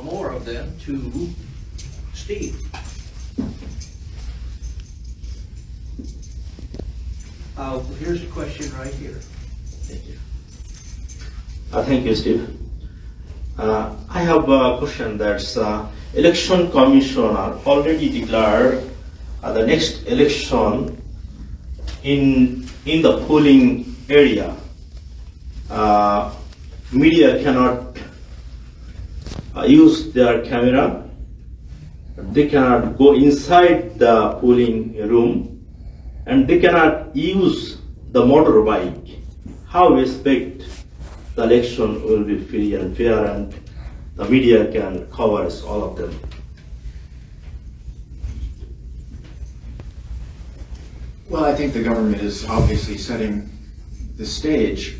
more of them to Steve. Here's a question right here. Thank you. Thank you, Steve. I have a question that's election commissioner already declared the next election in the polling area. Media cannot use their camera. They cannot go inside the polling room, and they cannot use the motorbike. How we expect the election will be free and fair, and the media can cover all of them? Well, I think the government is obviously setting the stage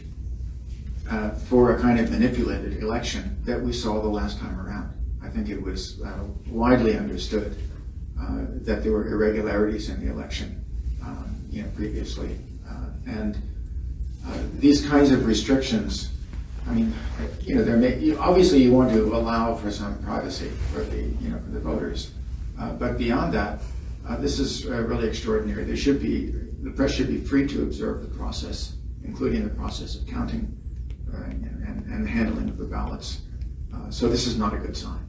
for a kind of manipulated election that we saw the last time around. I think it was widely understood that there were irregularities in the election previously. And these kinds of restrictions, I mean, obviously you want to allow for some privacy for the voters, but beyond that, this is really extraordinary. The press should be free to observe the process, including the process of counting and the handling of the ballots. So this is not a good sign.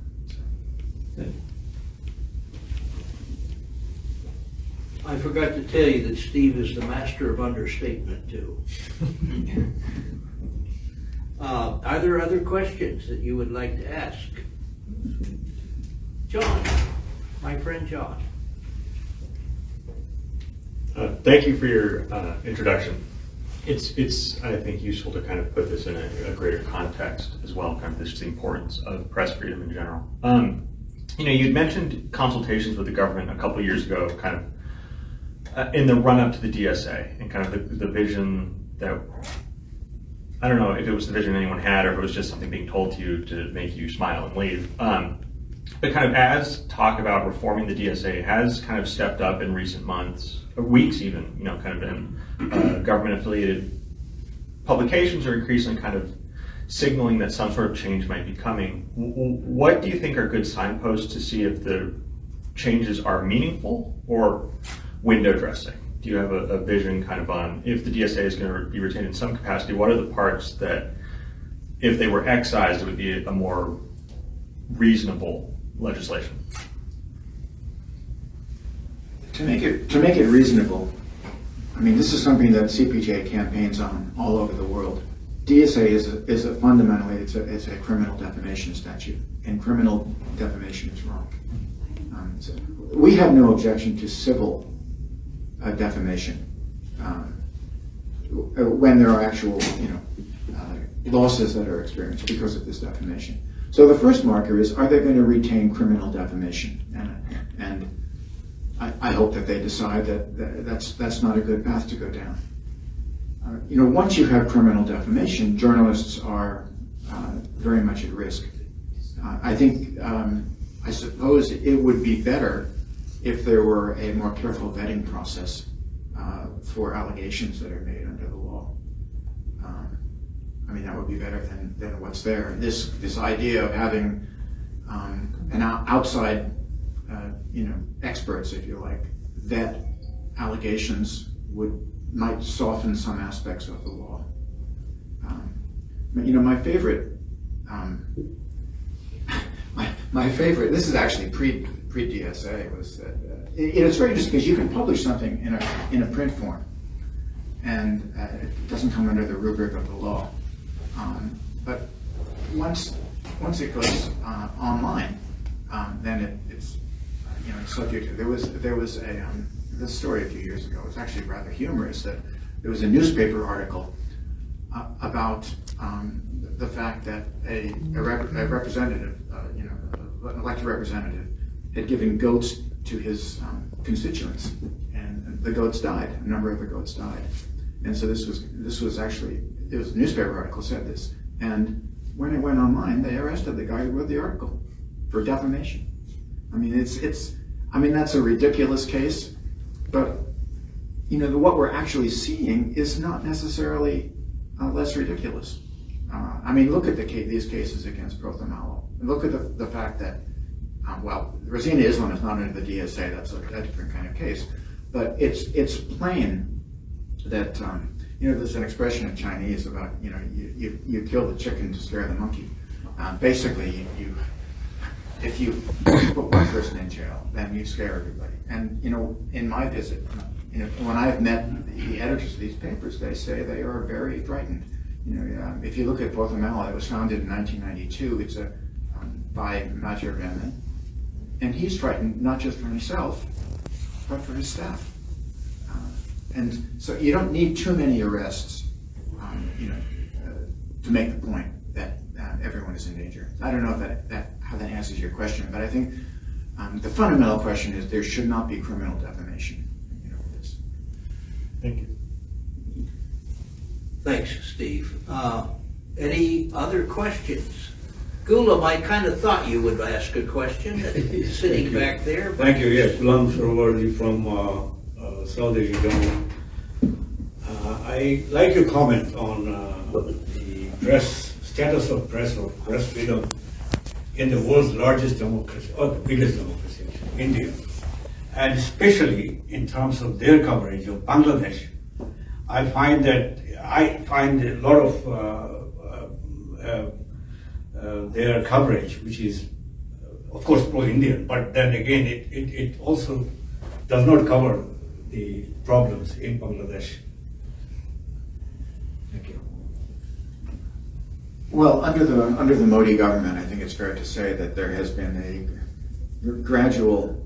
I forgot to tell you that Steve is the master of understatement too. Are there other questions that you would like to ask? John, my friend John. Thank you for your introduction. It's I think useful to kind of put this in a greater context as well, kind of just the importance of press freedom in general. You'd mentioned consultations with the government a couple of years ago, kind of in the run-up to the DSA, and kind of the vision that, I don't know if it was the vision anyone had or if it was just something being told to you to make you smile and leave. But kind of as talk about reforming the DSA has kind of stepped up in recent months, or weeks even, kind of in government-affiliated publications are increasingly kind of signaling that some sort of change might be coming. What do you think are good signposts to see if the changes are meaningful or window dressing? Do you have a vision kind of on if the DSA is going to be retained in some capacity, what are the parts that, if they were excised, it would be a more reasonable legislation? To make it reasonable, I mean, this is something that CPJ campaigns on all over the world. DSA is fundamentally it's a criminal defamation statute, and criminal defamation is wrong. So we have no objection to civil defamation when there are actual losses that are experienced because of this defamation. So the first marker is, are they going to retain criminal defamation? And I hope that they decide that that's not a good path to go down. Once you have criminal defamation, journalists are very much at risk. I suppose it would be better if there were a more careful vetting process for allegations that are made under the law. That would be better than what's there. This idea of having an outside, experts, if you like, vet allegations might soften some aspects of the law. My favorite, my favorite. This is actually pre-DSA. Was that it's very interesting because you can publish something in a print form, and it doesn't come under the rubric of the law. But once it goes online, then it's subject to. There was this story a few years ago. It's actually rather humorous that there was a newspaper article about the fact that a representative, an elected representative, had given goats to his constituents, and the goats died. A number of the goats died, and so this was actually, it was a newspaper article said this, and when it went online, they arrested the guy who wrote the article for defamation. That's a ridiculous case, but what we're actually seeing is not necessarily less ridiculous. Look at these cases against Prothomalo. look at the fact that, well, Rosina Islam is not under the DSA, that's a different kind of case, but it's plain that, there's an expression in Chinese about, you kill the chicken to scare the monkey. Basically, if you put one person in jail, then you scare everybody. And, in my visit, when I've met the editors of these papers, they say they are very frightened. If you look at Guatemala, it was founded in 1992. It's by Major Vemen, and he's frightened not just for himself, but for his staff. And so you don't need too many arrests, to make the point that everyone is in danger. I don't know if how that answers your question, but I think the fundamental question is there should not be criminal defamation. Thank you. Thanks, Steve. Any other questions? Ghulam, I kind of thought you would ask a question, sitting back there. But Thank you. Yes, Ghulam Sarwardi from South Asia. I like your comment on the status of press freedom in the world's largest democracy, or the biggest democracy, India. And especially in terms of their coverage of Bangladesh, I find a lot of their coverage, which is of course pro-Indian, but then again it also does not cover the problems in Bangladesh. Thank you. Well, under the Modi government, I think it's fair to say that there has been a gradual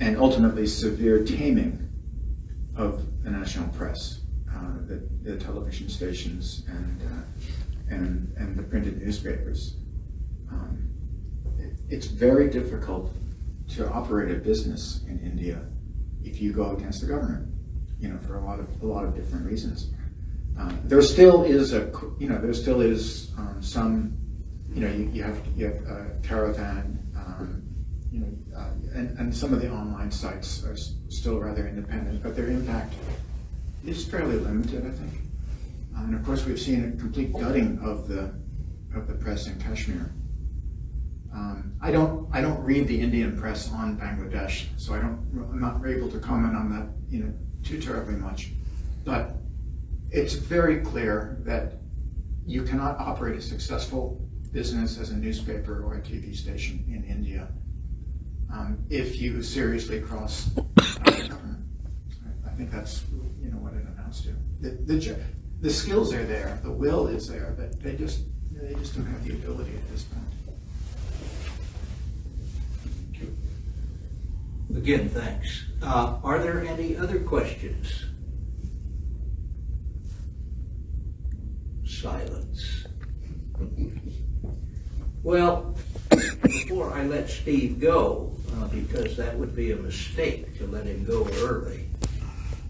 and ultimately severe taming of the national press, the television stations and the printed newspapers. It's very difficult to operate a business in India if you go against the government, for a lot of different reasons. There still is some, you have Caravan, and some of the online sites are still rather independent, but their impact is fairly limited, I think. And of course, we've seen a complete gutting of the press in Kashmir. I don't read the Indian press on Bangladesh, so I'm not able to comment on that, too terribly much. But it's very clear that you cannot operate a successful business as a newspaper or a TV station in India if you seriously cross the government. I think that's what it amounts to. The skills are there, the will is there, but they just don't have the ability at this point. again, thanks. Are there any other questions? Silence. Well, before I let Steve go, because that would be a mistake to let him go early,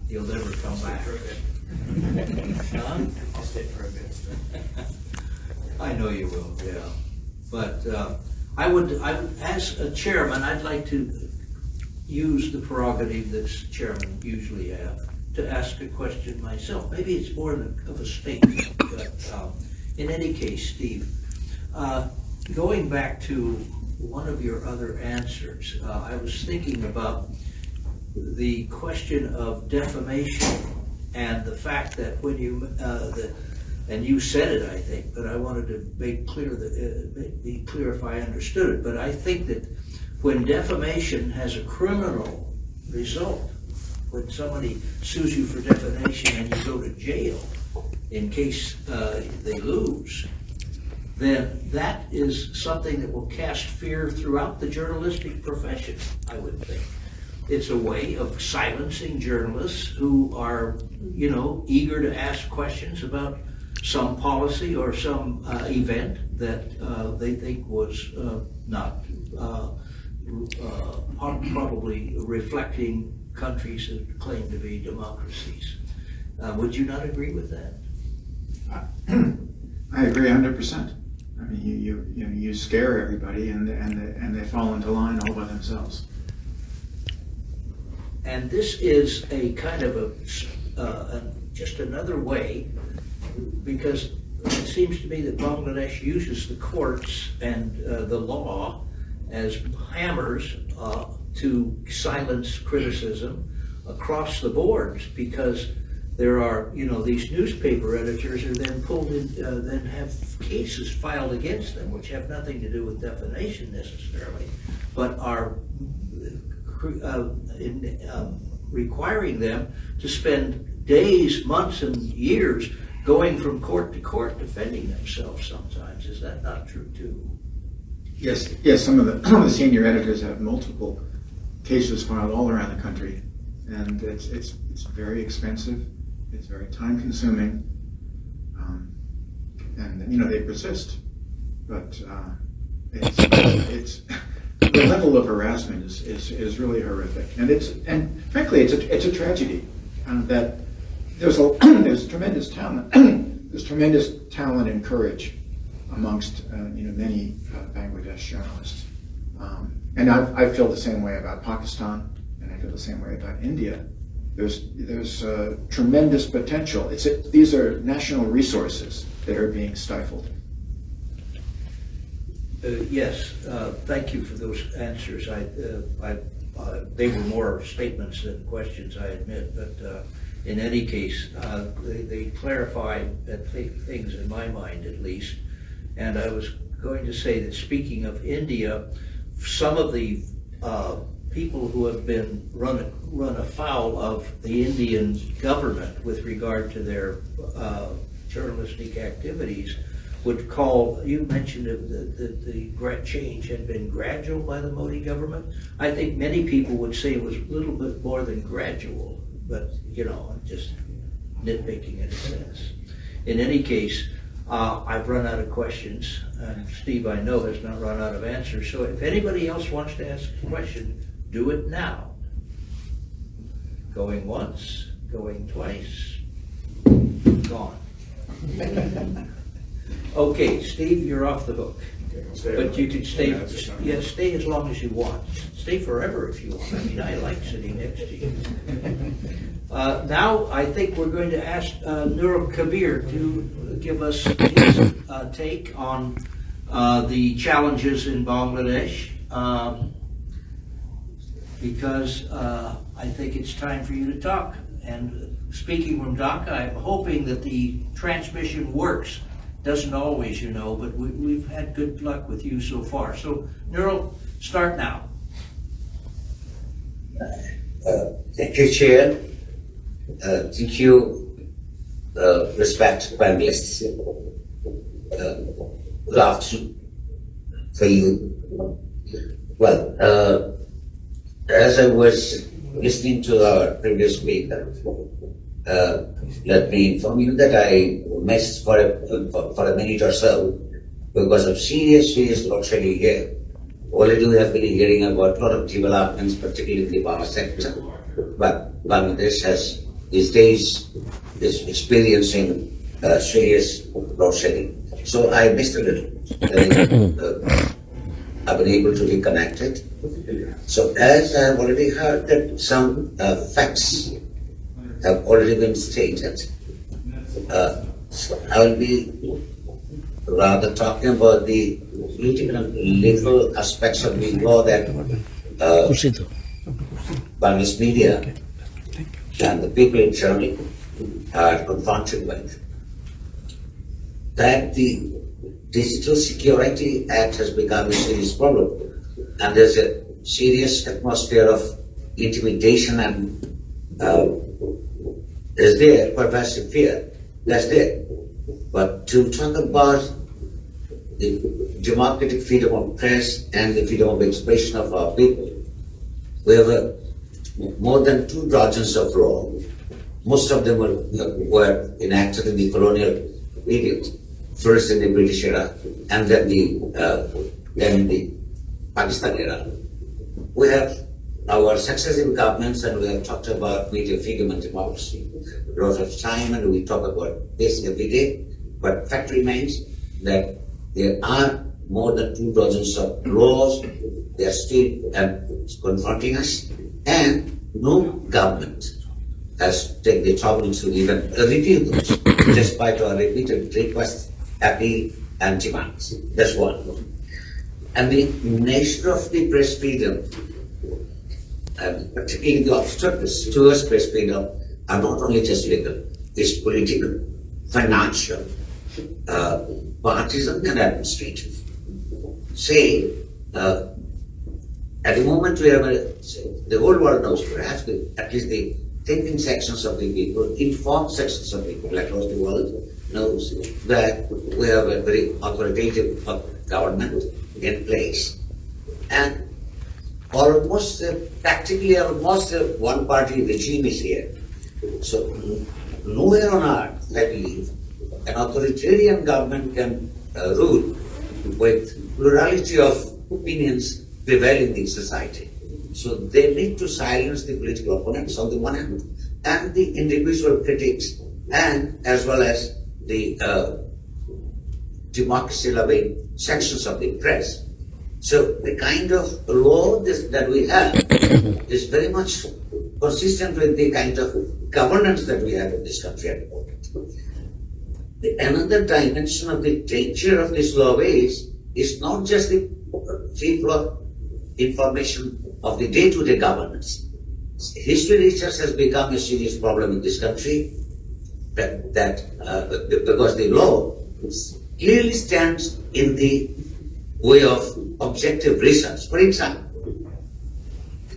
he'll never come back. Huh? I'll stay for a bit. I know you will, yeah. But I would, as a chairman, I'd like to use the prerogative that chairmen usually have to ask a question myself. Maybe it's more of a statement, but in any case, Steve, going back to one of your other answers, I was thinking about the question of defamation and the fact that when you, and you said it, I think, but I wanted to make clear that be clear if I understood it. But I think that when defamation has a criminal result, when somebody sues you for defamation and you go to jail in case they lose, then that is something that will cast fear throughout the journalistic profession, I would think. It's a way of silencing journalists who are, you know, eager to ask questions about some policy or some event that they think was not probably reflecting countries that claim to be democracies. Would you not agree with that? I agree 100%. I mean, you scare everybody, and they fall into line all by themselves. And this is a kind of just another way, because let's seems to me that Bangladesh uses the courts and the law as hammers to silence criticism across the board, because there are, these newspaper editors are then pulled in, then have cases filed against them, which have nothing to do with defamation necessarily, but are requiring them to spend days, months, and years going from court to court defending themselves sometimes. Is that not true too? Yes, some of the senior editors have multiple cases filed all around the country, and it's very expensive. It's very time consuming, and they persist. But it's the level of harassment is really horrific, and frankly it's a tragedy that there's tremendous talent and courage amongst many Bangladesh journalists, and I feel the same way about Pakistan, and I feel the same way about India. There's tremendous potential. These are national resources that are being stifled. Yes, thank you for those answers. They were more statements than questions, I admit, but in any case, they clarify things in my mind at least. And I was going to say that, speaking of India, some of the people who have been run afoul of the Indian government with regard to their journalistic activities would call, you mentioned that the change had been gradual by the Modi government. I think many people would say it was a little bit more than gradual, but I'm just nitpicking in a sense. In any case, I've run out of questions, and Steve, I know, has not run out of answers. So if anybody else wants to ask a question, do it now. Going once, going twice, gone. Okay, Steve, you're off the hook. But you can stay, stay as long as you want. Stay forever if you want. I mean, I like sitting next to you. Now, I think we're going to ask Nurul Kabir to give us his take on the challenges in Bangladesh, because I think it's time for you to talk. And speaking from Dhaka, I'm hoping that the transmission works. Doesn't always, but we've had good luck with you so far. So, Nurul, start now. Thank you, Chair. Thank you, respected panelists. Good afternoon for you. Well, as I was listening to our previous speaker, let me inform you that I missed for a minute or so because of serious load shedding here. Already we have been hearing about a lot of developments, particularly in the power sector, but Bangladesh these days is experiencing serious load shedding. So I missed a little. I've been able to reconnect it. So as I have already heard that some facts have already been stated, so I will be rather talking about the legal aspects of the law that Bangladesh media and the people in Germany are confronted with. That the Digital Security Act has become a serious problem, and there's a serious atmosphere of intimidation and is there, pervasive fear, that's there. But to talk about the democratic freedom of press and the freedom of expression of our people, we have more than 2 dozens of law. Most of them were enacted in the colonial period, first in the British era, and then in the Pakistan era. We have our successive governments, and we have talked about media freedom and democracy a lot of time, and we talk about this every day. But fact remains that there are more than 2 dozens of laws. They are still confronting us, and no government has taken the trouble to even review those, despite our repeated requests appeal and demands. That's one. And the nature of the press freedom, and particularly the obstacles towards press freedom, are not only just legal, it's political, financial, partisan and administrative. Say, at the moment we have the whole world knows, perhaps at least the thinking sections of the people, informed sections of people across the world knows that we have a very authoritative government in place. And almost, practically almost a one-party regime is here. So nowhere on earth, I believe, an authoritarian government can rule with plurality of opinions prevailing in society. So they need to silence the political opponents on the one hand, and the individual critics, and as well as the democracy-loving sections of the press. So the kind of law that we have is very much consistent with the kind of governance that we have in this country at the moment. Another dimension of the nature of this law is not just the free flow of information of the day-to-day governance. History research has become a serious problem in this country because the law clearly stands in the way of objective research. For example,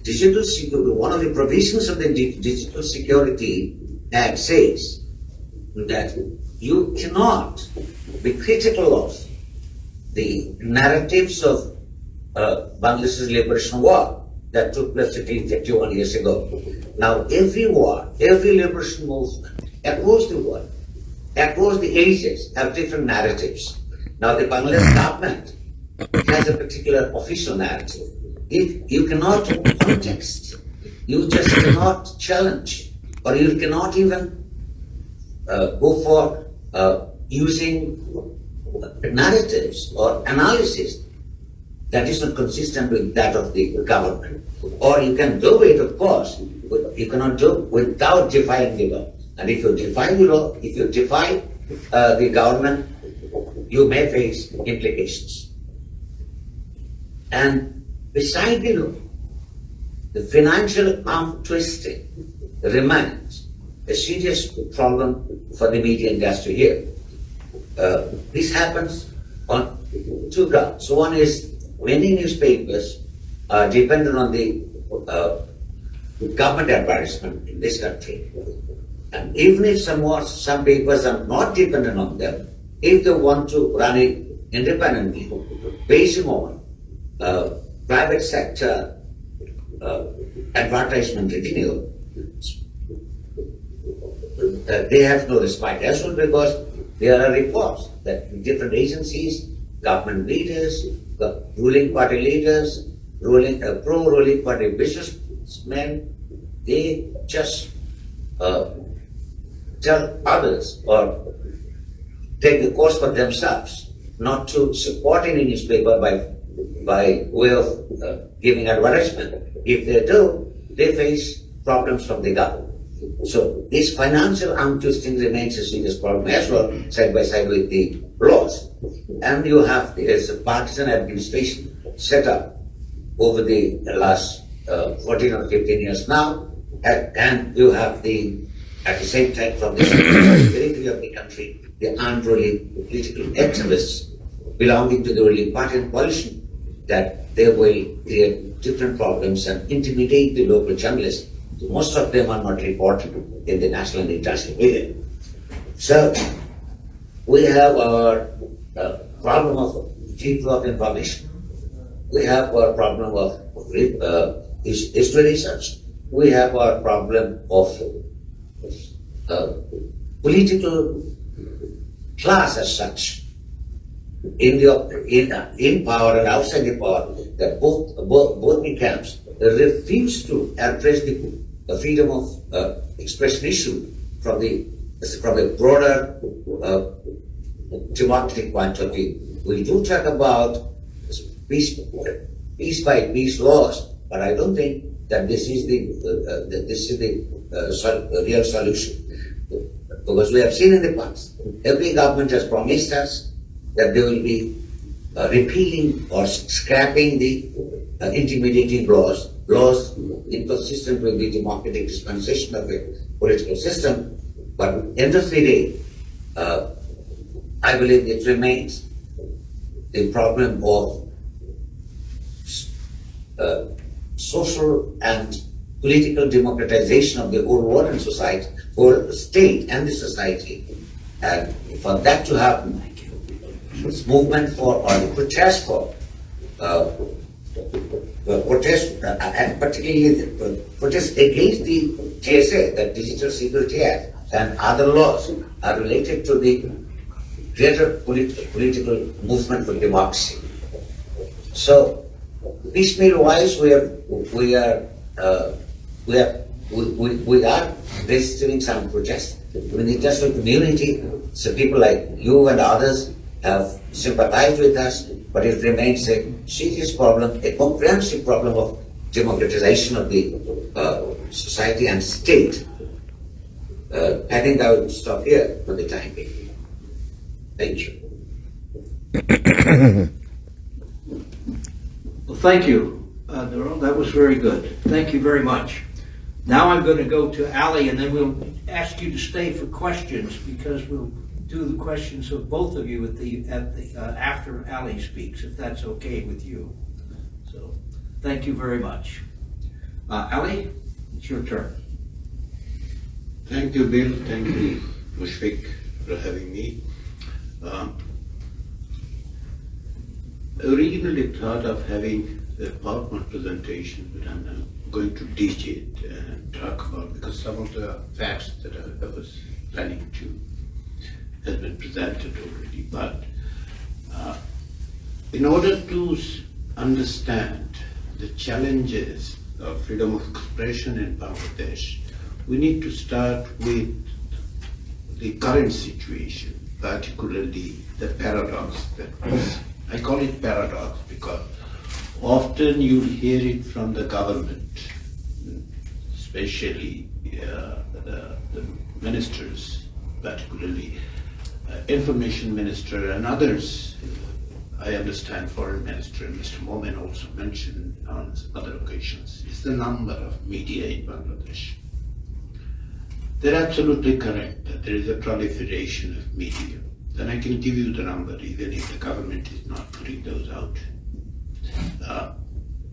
digital security, one of the provisions of the Digital Security Act says that you cannot be critical of the narratives of Bangladesh's liberation war that took place 51 years ago. Now every war, every liberation movement across the world, across the ages have different narratives. Now the Bangladesh government has a particular official narrative. If you cannot context, you just cannot challenge, or you cannot even go for using narratives or analysis that is not consistent with that of the government. Or you can do it, of course, but you cannot do it without defying the law. And if you defy the law, if you defy the government, you may face implications. And beside the law, the financial arm twisting remains a serious problem for the media industry here. This happens on two grounds. So one is many newspapers are dependent on the government advertisement in this country. And even if some papers are not dependent on them, if they want to run it independently, based on private sector advertisement revenue, they have no respite as well, because there are reports that different agencies, government leaders, ruling party leaders, pro-ruling party businessmen, they just tell others or take the course for themselves not to support any newspaper by way of giving advertisement. If they do, they face problems from the government. So this financial arm twisting remains a serious problem as well, side by side with the laws. And you have there's a partisan administration set up over the last 14 or 15 years now, and you have at the same time from the periphery of the country, the unruly political activists belonging to the ruling party and coalition, that they will create different problems and intimidate the local journalists. Most of them are not reported in the national and international media. So we have our problem of free flow of information. We have our problem of history research. We have our problem of political class as such in power and outside the power, that both the camps refuse to address the freedom of expression issue from a broader democratic point of view. We do talk about piece by piece laws, but I don't think that this is the real solution. Because we have seen in the past, every government has promised us that they will be repealing or scrapping the intimidating laws inconsistent with the democratic dispensation of the political system. But at the end of the day, I believe it remains the problem of social and political democratization of the whole world and society, whole state and the society. And for that to happen, this movement for, or the protest for, and particularly the protest against the TSA, the Digital Security Act, and other laws are related to the greater political movement for democracy. So, piecemeal wise, we are registering some protests. In the international community, so people like you and others have sympathized with us, but it remains a serious problem, a comprehensive problem of democratization of the society and state. I think I will stop here for the time being. Thank you. Well, thank you, Darrell. That was very good. Thank you very much. Now I'm going to go to Ali, and then we'll ask you to stay for questions, because we'll do the questions of both of you after Ali speaks, if that's okay with you. So, thank you very much. Ali, it's your turn. Thank you, Bill. Thank you, Mushfiq, for having me. Originally thought of having a PowerPoint presentation, but I'm now going to DJ it and talk about, because some of the facts that I was planning to has been presented already. But in order to understand the challenges of freedom of expression in Bangladesh, we need to start with the current situation, particularly the paradox that I call it paradox because often you'll hear it from the government, especially the ministers, particularly information minister and others. I understand foreign minister, Mr. Momin also mentioned on other occasions, is the number of media in Bangladesh. They're absolutely correct that there is a proliferation of media. Then I can give you the number even if the government is not putting those out.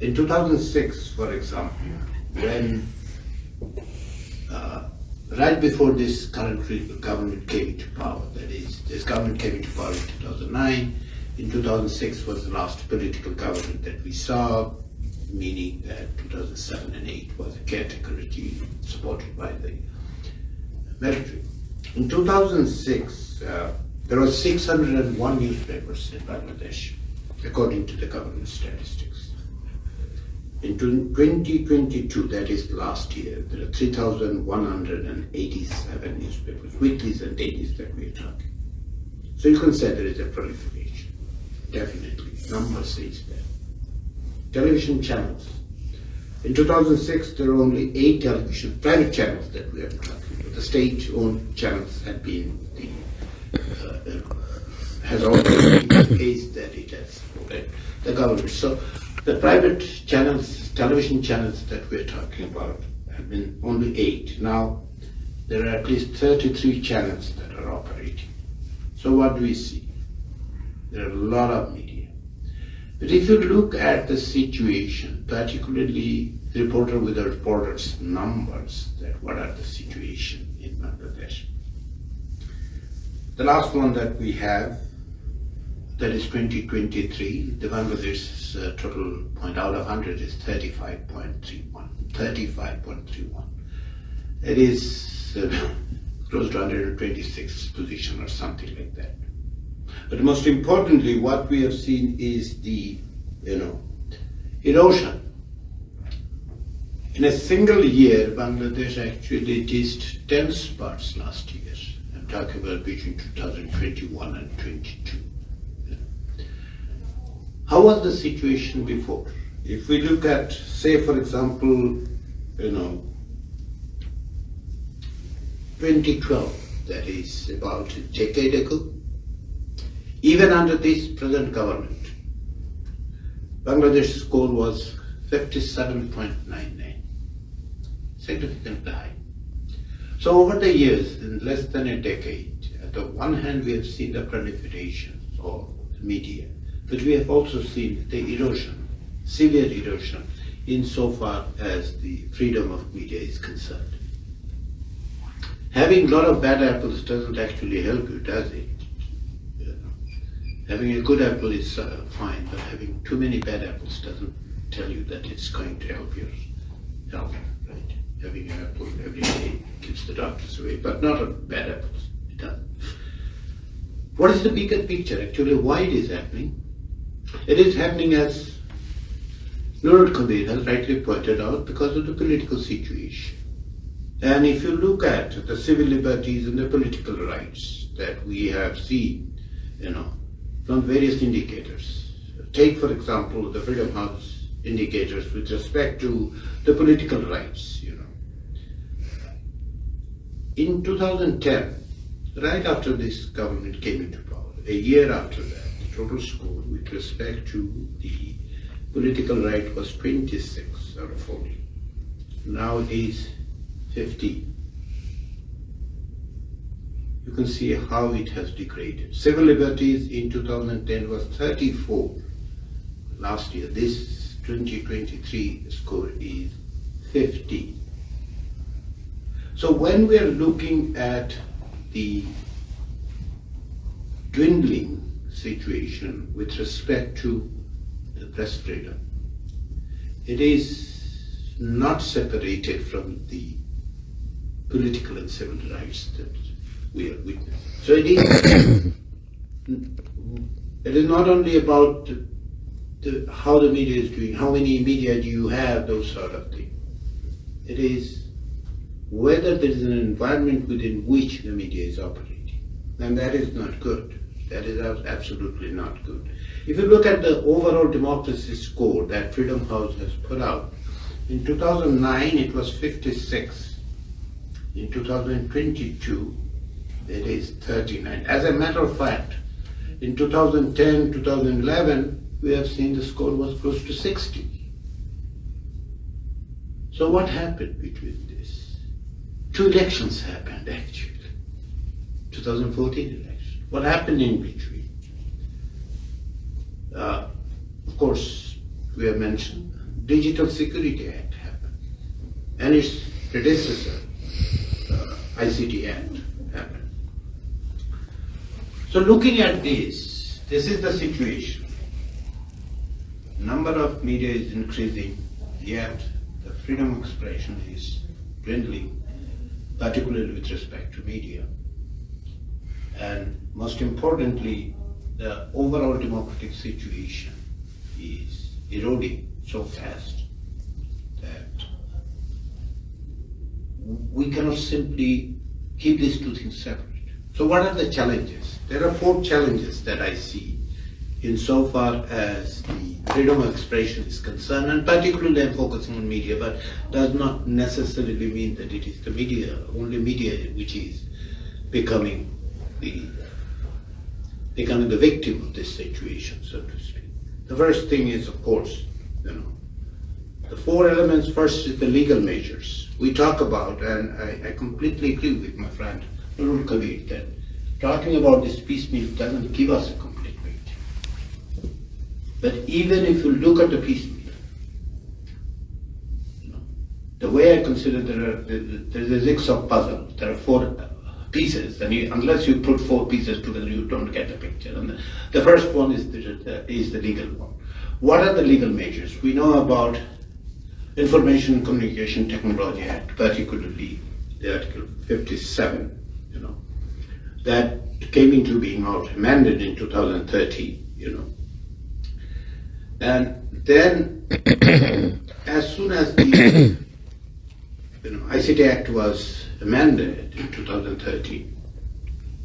In 2006, for example, when right before this current government came into power, that is, this government came into power in 2009, in 2006 was the last political government that we saw, meaning that 2007 and 2008 was a caretaker regime supported by the military. In 2006, there were 601 newspapers in Bangladesh, according to the government statistics. In 2022, that is last year, there are 3,187 newspapers, weeklies and dailies that we are talking. So you can say there is a proliferation, definitely. Number says that. Television channels. In 2006, there were only 8 television, private channels that we are talking about. The state-owned channels had been has always been the case that it has supported the government. So the private channels, television channels that we're talking about have been only 8. Now there are at least 33 channels that are operating. So what do we see? There are a lot of media. But if you look at the situation, particularly the Reporter with the Reporter's numbers, that what are the situation in Bangladesh. The last one that we have, that is 2023, the Bangladesh's total point out of 100 is 35.31. It is close to 126th position or something like that. But most importantly, what we have seen is the, erosion. In a single year, Bangladesh actually reached 10 spots last year. I'm talking about between 2021 and 22. How was the situation before? If we look at, say, for example, 2012, that is about a decade ago. Even under this present government, Bangladesh's score was 57.99, significantly high. So over the years, in less than a decade, at the one hand we have seen the proliferation of the media, but we have also seen the erosion, severe erosion, insofar as the freedom of media is concerned. Having a lot of bad apples doesn't actually help you, does it? You know, having a good apple is fine, but having too many bad apples doesn't tell you that it's going to help your health, right? Having an apple every day keeps the doctors away, but not a bad apples. It doesn't. What is the bigger picture, actually, why it is happening? It is happening, as Nurul Kabir has rightly pointed out, because of the political situation. And if you look at the civil liberties and the political rights that we have seen, you know, from various indicators. Take, for example, the Freedom House indicators with respect to the political rights, you know. In 2010, right after this government came into power, a year after that, the total score with respect to the political right was 26 out of 40. Now it is 50. You can see how it has degraded. Civil liberties in 2010 was 34. Last year, this 2023 score is 50. So when we are looking at the dwindling situation with respect to the press freedom, it is not separated from the political and civil rights that we are witnessing. So it is not only about how the media is doing, how many media do you have, those sort of things. It is whether there is an environment within which the media is operating. And that is not good. That is absolutely not good. If you look at the overall democracy score that Freedom House has put out, in 2009 it was 56. In 2022 it is 39. As a matter of fact, in 2010, 2011, we have seen the score was close to 60. So what happened between this? 2 elections happened actually. 2014 election. What happened in between? Of course, we have mentioned Digital Security Act happened, and its predecessor, ICT Act, happened. So looking at this is the situation. Number of media is increasing, yet the freedom of expression is dwindling, particularly with respect to media. And most importantly, the overall democratic situation is eroding so fast that we cannot simply keep these two things separate. So what are the challenges? There are 4 challenges that I see insofar as the freedom of expression is concerned, and particularly I'm focusing on media, but does not necessarily mean that it is the media, only media, which is becoming the victim of this situation, so to speak. The first thing is, of course, the 4 elements. First is the legal measures. We talk about, and I completely agree with my friend Nurul Kabir, that talking about this piecemeal doesn't give us a complete picture. But even if you look at the piecemeal, the way I consider there's a jigsaw puzzle. There are 4 pieces, and unless you put 4 pieces together, you don't get the picture. And the first one is the legal one. What are the legal measures? We know about Information and Communication Technology Act, particularly the Article 57, that came into being amended in 2013, And then, as soon as the ICT Act was amended in 2013,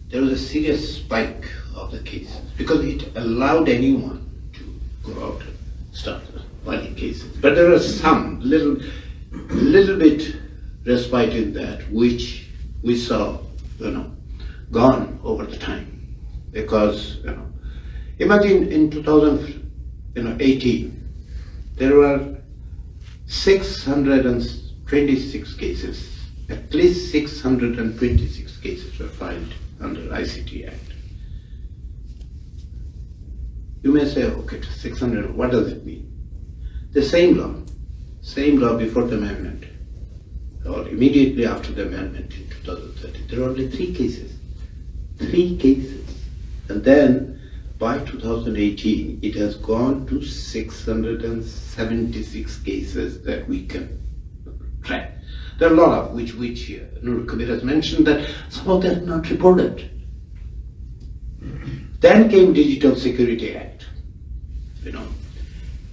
there was a serious spike of the cases because it allowed anyone to go out and start filing cases. But there was some little bit respite in that, which we saw, gone over the time. Because, imagine in 2018, there were 626 cases, at least 626 cases were filed under ICT Act. You may say, okay, 600, what does it mean? The same law before the amendment, or immediately after the amendment in 2013, there were only 3 cases. 3 cases. And then by 2018, it has gone to 676 cases that we can track. There are a lot of which Nur Kabir has mentioned that some of them are not reported. Then came Digital Security Act.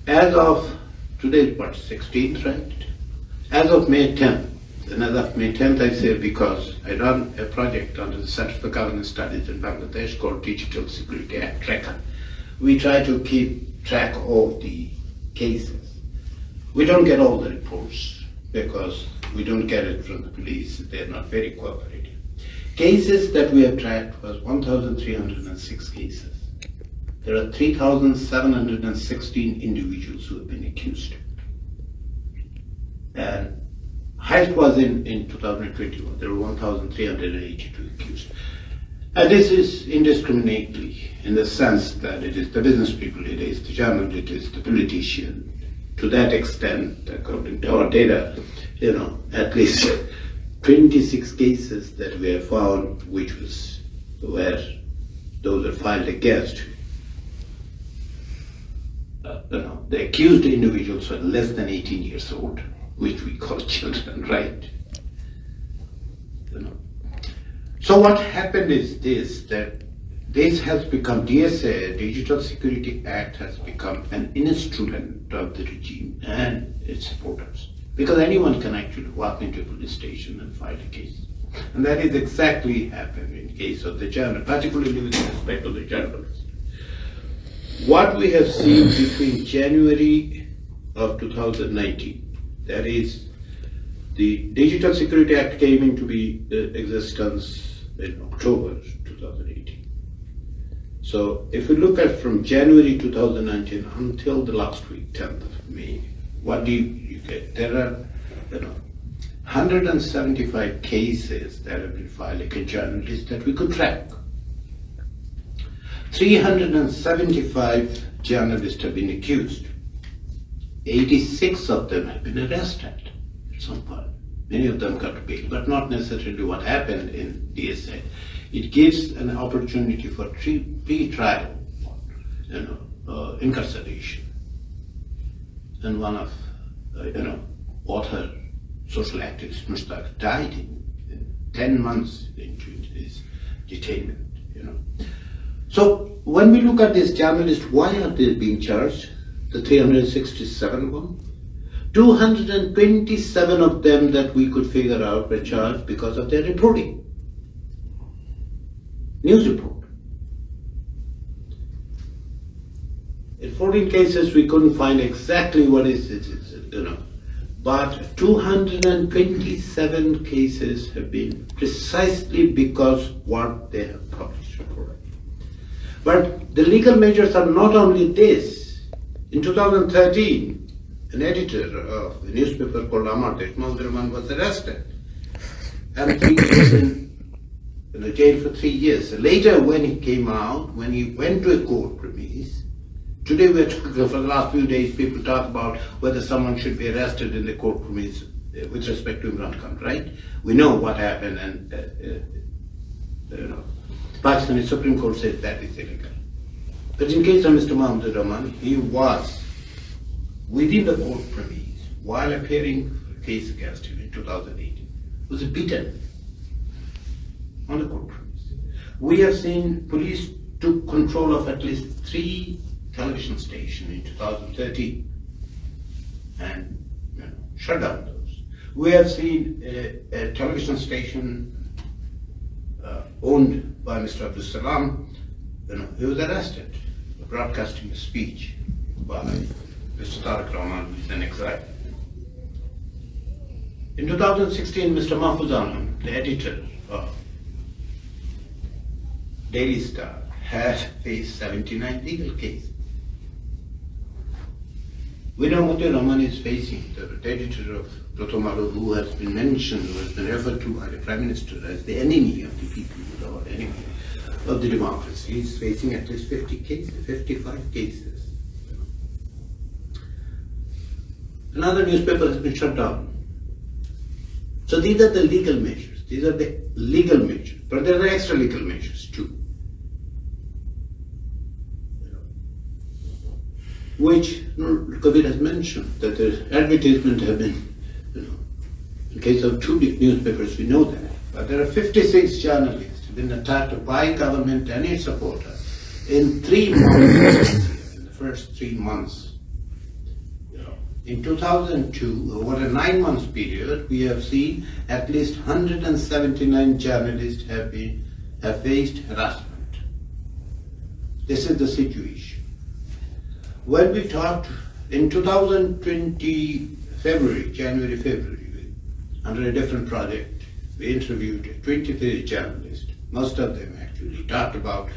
As of today, what, 16th, right? As of May 10th, and as of May 10th I say because I run a project under the Center for Governance Studies in Bangladesh called Digital Security Act Tracker. We try to keep track of the cases. We don't get all the reports because we don't get it from the police. They're not very cooperative. Cases that we have tracked was 1,306 cases. There are 3,716 individuals who have been accused. And highest was in 2021. There were 1,382 accused. And this is indiscriminately in the sense that it is the business people, it is the journalist, it is the politician. To that extent, according to our data, at least 26 cases that we have found, where those are filed against. The accused individuals were less than 18 years old, which we call children, right? So what happened is that this has become, DSA, Digital Security Act, has become an instrument of the regime and its supporters. Because anyone can actually walk into a police station and file a case. And that is exactly happened in case of the journalist, particularly with respect to the journalist. What we have seen between January of 2019, that is, the Digital Security Act came into existence in October 2018. So if we look at from January 2019 until the last week, 10th of May, what do you get? There are 175 cases that have been filed against journalists that we could track. 375 journalists have been accused. 86 of them have been arrested at some point. Many of them got bail, but not necessarily what happened in DSA. It gives an opportunity for pre-trial, incarceration. And one of, author, social activist Mushtaq died in 10 months into his detainment. So when we look at these journalists, why are they being charged? The 367 one? 227 of them that we could figure out were charged because of their reporting. News report. In 14 cases we couldn't find exactly what is it, but 227 cases have been precisely because what they have published. But the legal measures are not only this. In 2013, an editor of a newspaper called Amar Deshmukh was arrested and he was in jail for 3 years. Later, when he came out, when he went to a court premise, today we're talking, for the last few days, people talk about whether someone should be arrested in the court premise with respect to Imran Khan, right? We know what happened, and Pakistani Supreme Court said that is illegal. But in case of Mr. Mahmoud Rahman, he was within the court premise while appearing for a case against him in 2018, was beaten on the court premise. We have seen police took control of at least 3 television stations in 2013 and shut down those. We have seen a television station owned by Mr. Abdul Salam, he was arrested for broadcasting a speech by Mr. Tariq Rahman, who is an exile. In 2016, Mr. Mahfouz Alam, the editor of Daily Star has faced 79 legal cases. Vinamute Raman is facing, the editor of Protomaro, who has been mentioned, who has been referred to by the Prime Minister as the enemy of the people, or enemy of the democracy. He is facing at least 50 cases, 55 cases. Another newspaper has been shut down. So these are the legal measures. These are the legal measures, but there are extra legal measures too, which Kabir has mentioned, that the advertisement have been, in case of two newspapers we know that, but there are 56 journalists who have been attacked by government and its supporters in 3 months, in the first 3 months. In 2002, over a 9-month period, we have seen at least 179 journalists have faced harassment. This is the situation. When we talked in 2020 January, February, under a different project, we interviewed 23 journalists. Most of them actually talked about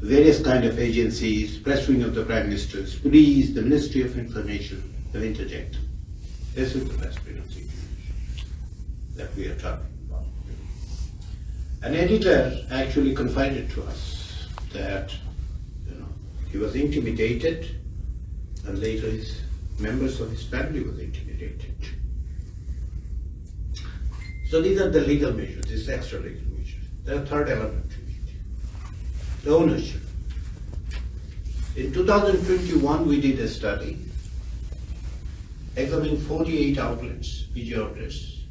various kind of agencies, press wing of the Prime Minister's, police, the Ministry of Information have interjected. This is the press freedom situation that we are talking about. An editor actually confided to us that he was intimidated, and later his members of his family was intimidated. So these are the legal measures, these extra legal measures. The third element to it, the ownership. In 2021, we did a study examining 48 outlets, media outlets.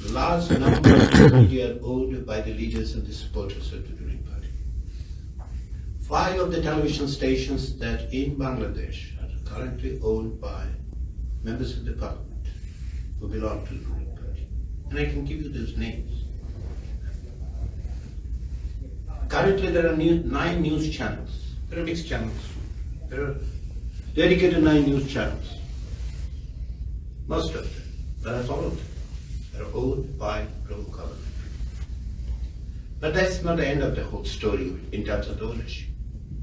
The large number of media are owned by the leaders and the supporters of the ruling party. 5 of the television stations that in Bangladesh are currently owned by members of the parliament who belong to the ruling party. And I can give you those names. Currently there are 9 news channels. There are mixed channels. There are dedicated 9 news channels. Most of them, perhaps all of them, are owned by local government. But that's not the end of the whole story in terms of the ownership.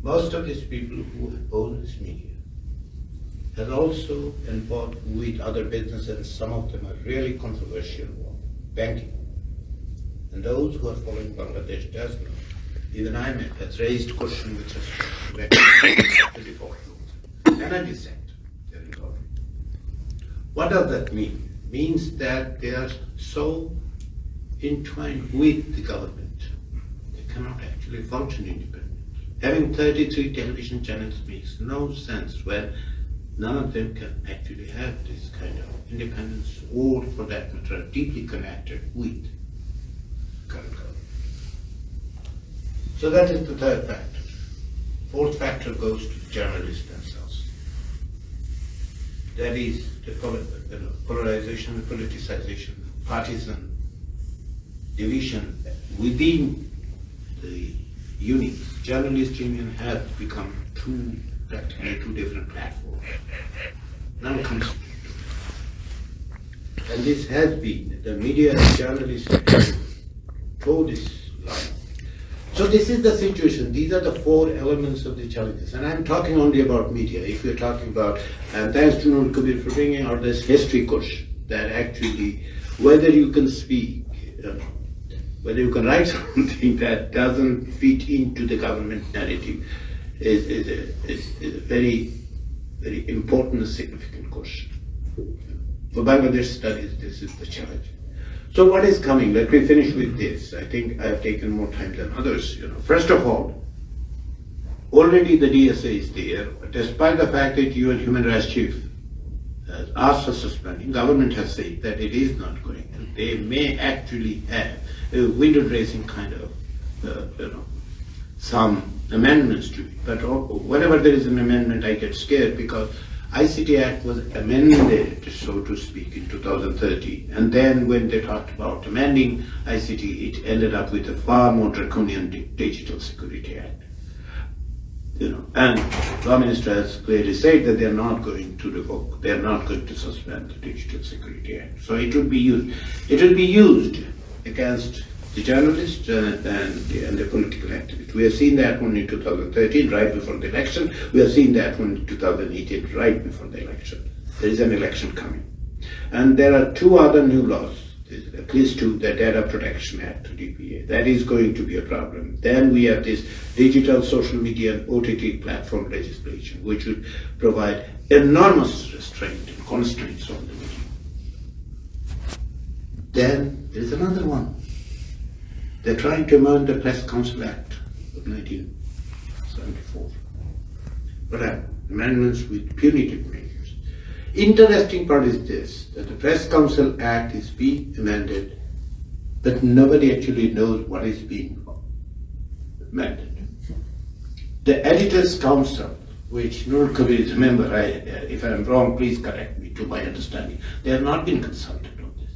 Most of these people who own this media are also involved with other businesses, and some of them are really controversial, banking. And those who are following Bangladesh does know. Even IMF has raised questions with respect to the default rules. Energy sector. What does that mean? It means that they are so entwined with the government, they cannot actually function independently. Having 33 television channels makes no sense when none of them can actually have this kind of independence, or for that matter, are deeply connected with the current government. So that is the third factor. Fourth factor goes to journalists themselves. That is the polarization, politicization, partisan division within the unions. Journalist union have become practically two different platforms. None comes to it. And this has been, the media and journalists have told this line. So this is the situation. These are the 4 elements of the challenges. And I'm talking only about media. If you're talking about, and thanks to Nur Kabir for bringing out this history course, that actually, whether you can speak, whether you can write something that doesn't fit into the government narrative is a very, very important and significant question. For Bangladesh studies, this is the challenge. So what is coming? Let me finish with this. I think I have taken more time than others. First of all, already the DSA is there, despite the fact that UN Human Rights Chief has asked for suspending. Government has said that it is not going, and they may actually have a window dressing kind of, some amendments to it. But whenever there is an amendment, I get scared, because ICT Act was amended, so to speak, in 2013. And then when they talked about amending ICT, it ended up with a far more draconian Digital Security Act. And the Law Minister has clearly said that they are not going to revoke, they are not going to suspend the Digital Security Act. So it will be used. It will be used against the journalists and the political activists. We have seen that one in 2013, right before the election. We have seen that one in 2018, right before the election. There is an election coming. And there are two other new laws, at least two, the Data Protection Act, DPA. That is going to be a problem. Then we have this digital social media and OTT platform legislation, which would provide enormous restraint and constraints on the media. Then there is another one. They're trying to amend the Press Council Act of 1974. But amendments with punitive measures. Interesting part is this, that the Press Council Act is being amended, but nobody actually knows what is being amended. The Editors' Council, which Nur Kabir is a member, if I'm wrong, please correct me, to my understanding, they have not been consulted on this.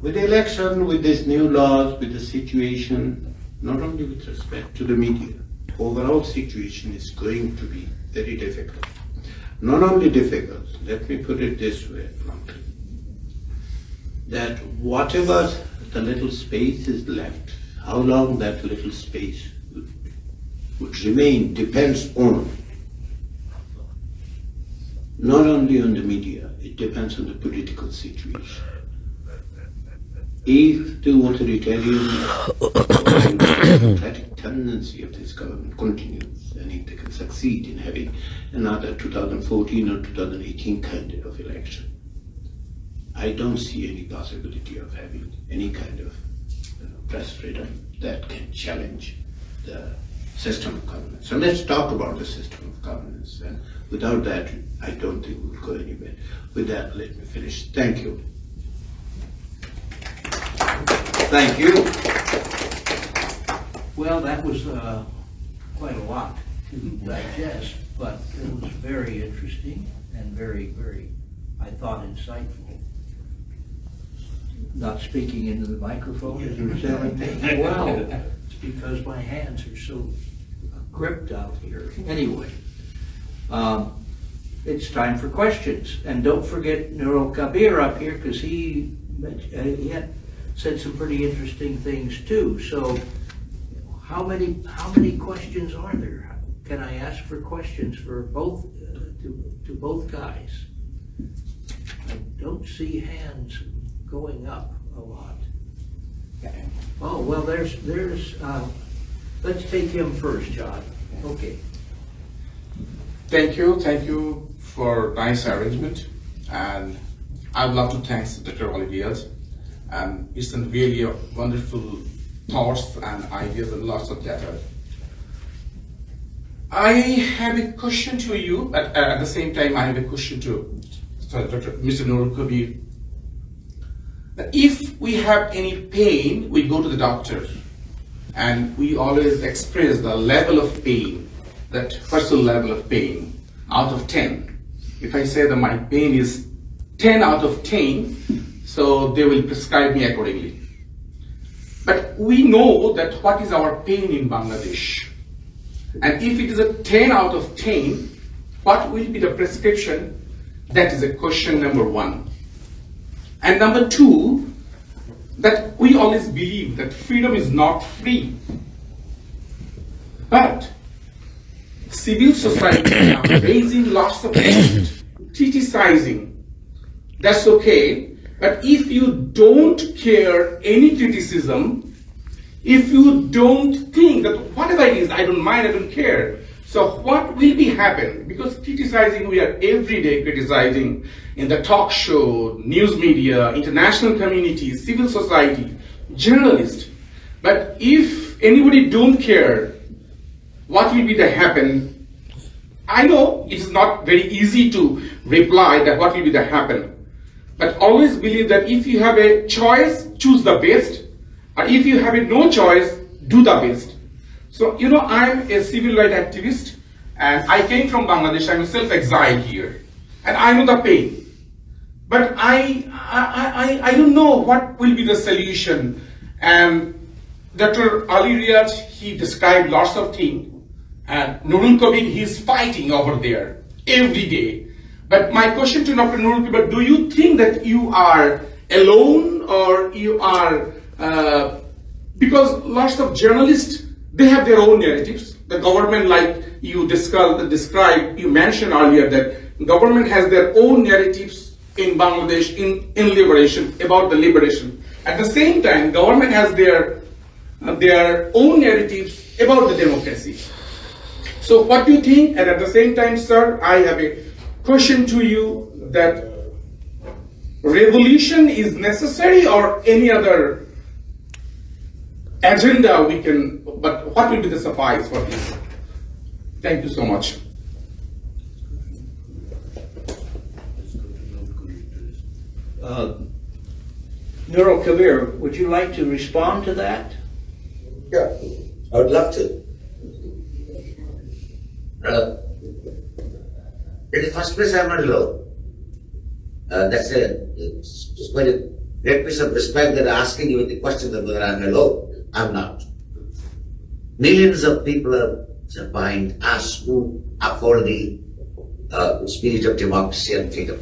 With the election, with these new laws, with the situation, not only with respect to the media, overall situation is going to be very difficult. Not only difficult, let me put it this way, that whatever the little space is left, how long that little space would remain depends on, not only on the media, it depends on the political situation. If the authoritarian democratic tendency of this government continues, and if they can succeed in having another 2014 or 2018 kind of election, I don't see any possibility of having any kind of press freedom that can challenge the system of governance. So let's talk about the system of governance, and without that, I don't think we'll go anywhere. With that, let me finish. Thank you. Thank you. Well, that was quite a lot to digest, but it was very interesting and very, very, I thought, insightful. Not speaking into the microphone as you're telling me. Well, it's because my hands are so gripped out here. Anyway, it's time for questions. And don't forget Nurul Kabir up here, because he had said some pretty interesting things too. So how many questions are there? Can I ask for questions for both to both guys? I don't see hands going up a lot. Oh, well, there's let's take him first, John. Okay. Thank you for nice arrangement, and I'd love to thank Dr. Oliviers. It's really a wonderful thoughts and ideas and lots of data. I have a question to you, but at the same time I have a question to Mr. Nurul Kabir. If we have any pain, we go to the doctor, and we always express the level of pain, that personal level of pain, out of 10. If I say that my pain is 10 out of 10, so they will prescribe me accordingly. But we know that what is our pain in Bangladesh. And if it is a 10 out of 10, what will be the prescription? That is a question number one. And number two, that we always believe that freedom is not free. But civil society are raising lots of questions, criticizing. That's okay. But if you don't care any criticism, if you don't think that whatever it is, I don't mind, I don't care. So what will be happen? Because criticizing, we are every day criticizing in the talk show, news media, international community, civil society, journalists. But if anybody don't care, what will be the happen? I know it is not very easy to reply that what will be the happen. But always believe that if you have a choice, choose the best. Or if you have no choice, do the best. So, you know, I'm a civil rights activist, and I came from Bangladesh. I'm self-exiled here, and I know the pain. But I don't know what will be the solution. And Dr. Ali Riyad, he described lots of things, and Nurul Kabir, he's fighting over there every day. But my question to Dr. Nurul Kabir, do you think that you are alone, or you are, because lots of journalists, they have their own narratives. The government, like you described, you mentioned earlier that government has their own narratives in Bangladesh in liberation, about the liberation. At the same time, government has their own narratives about the democracy. So what do you think? And at the same time, sir, I have a question to you, that revolution is necessary or any other agenda we can, but what will be the suffice for this? Thank you so much. Nurul Kabir, would you like to respond to that? Yeah, I would love to. In the first place, I'm not alone. That's it's quite a great piece of respect that asking you the question that whether I'm alone. I'm not. Millions of people are behind us who uphold the spirit of democracy and freedom.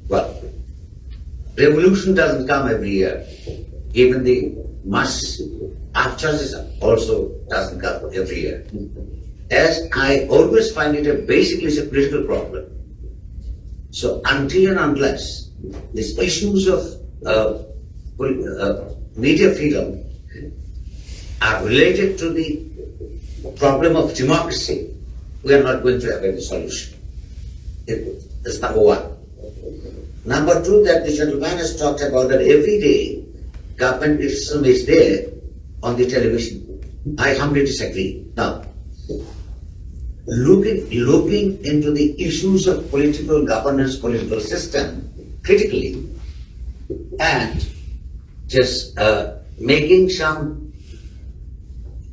Well, revolution doesn't come every year. Even the mass after also doesn't come every year. As I always find it, basically it's a political problem. So until and unless these issues of media freedom are related to the problem of democracy, we are not going to have any solution. That's number one. Number two, that the gentleman has talked about that every day government criticism is there on the television. I humbly disagree. Now, looking into the issues of political governance, political system critically, and just making some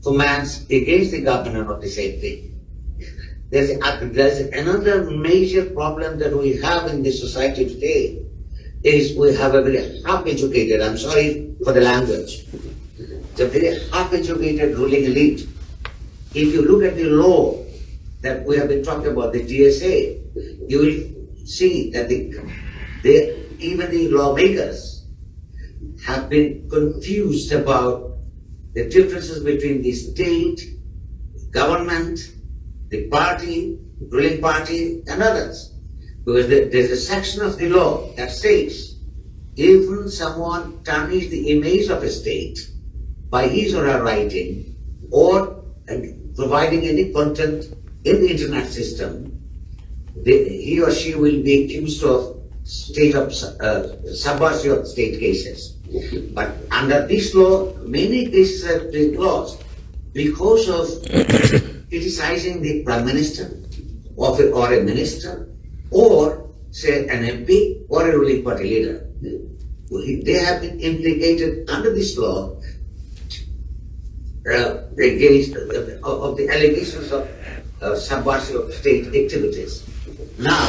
commands against the government of the same thing. There's another major problem that we have in this society today is we have a very half-educated, I'm sorry for the language, it's a very half-educated ruling elite. If you look at the law that we have been talking about, the DSA, you will see that even the lawmakers have been confused about the differences between the state, government, the party, ruling party, and others. Because there's a section of the law that says, even someone tarnishes the image of a state by his or her writing or providing any content in the internet system, he or she will be accused of subversive of state cases. But under this law, many cases have been closed because of criticizing the Prime Minister or a minister, or say an MP or a ruling party leader. They have been implicated under this law against of the allegations of subversive of state activities. Now,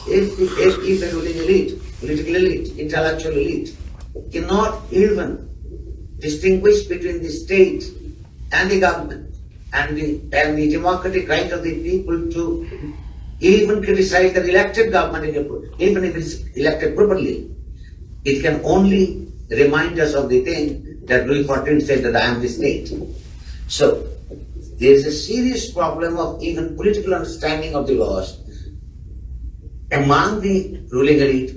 if the ruling elite, political elite, intellectual elite cannot even distinguish between the state and the government and the democratic right of the people to even criticize the elected government, even if it's elected properly, it can only remind us of the thing that Louis XIV said, that I am the state. So there is a serious problem of even political understanding of the laws among the ruling elite,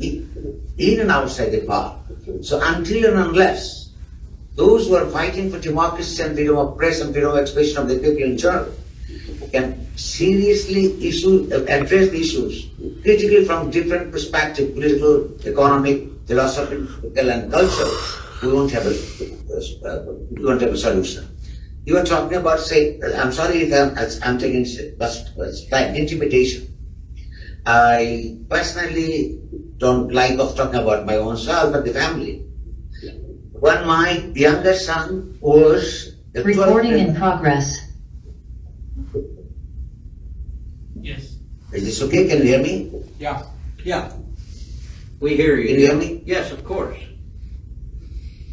in and outside the power. So until and unless those who are fighting for democracy and freedom of press and freedom of expression of the people in general can seriously address the issues critically from different perspectives, political, economic, philosophical, and cultural, we won't have a solution. You are talking about, say, I'm sorry if I'm taking slight intimidation. I personally don't like of talking about my own self, but the family. When my younger son was recording in progress. Yes. Is this okay? Can you hear me? Yeah. Yeah. We hear you. Can you hear me? Yes, of course.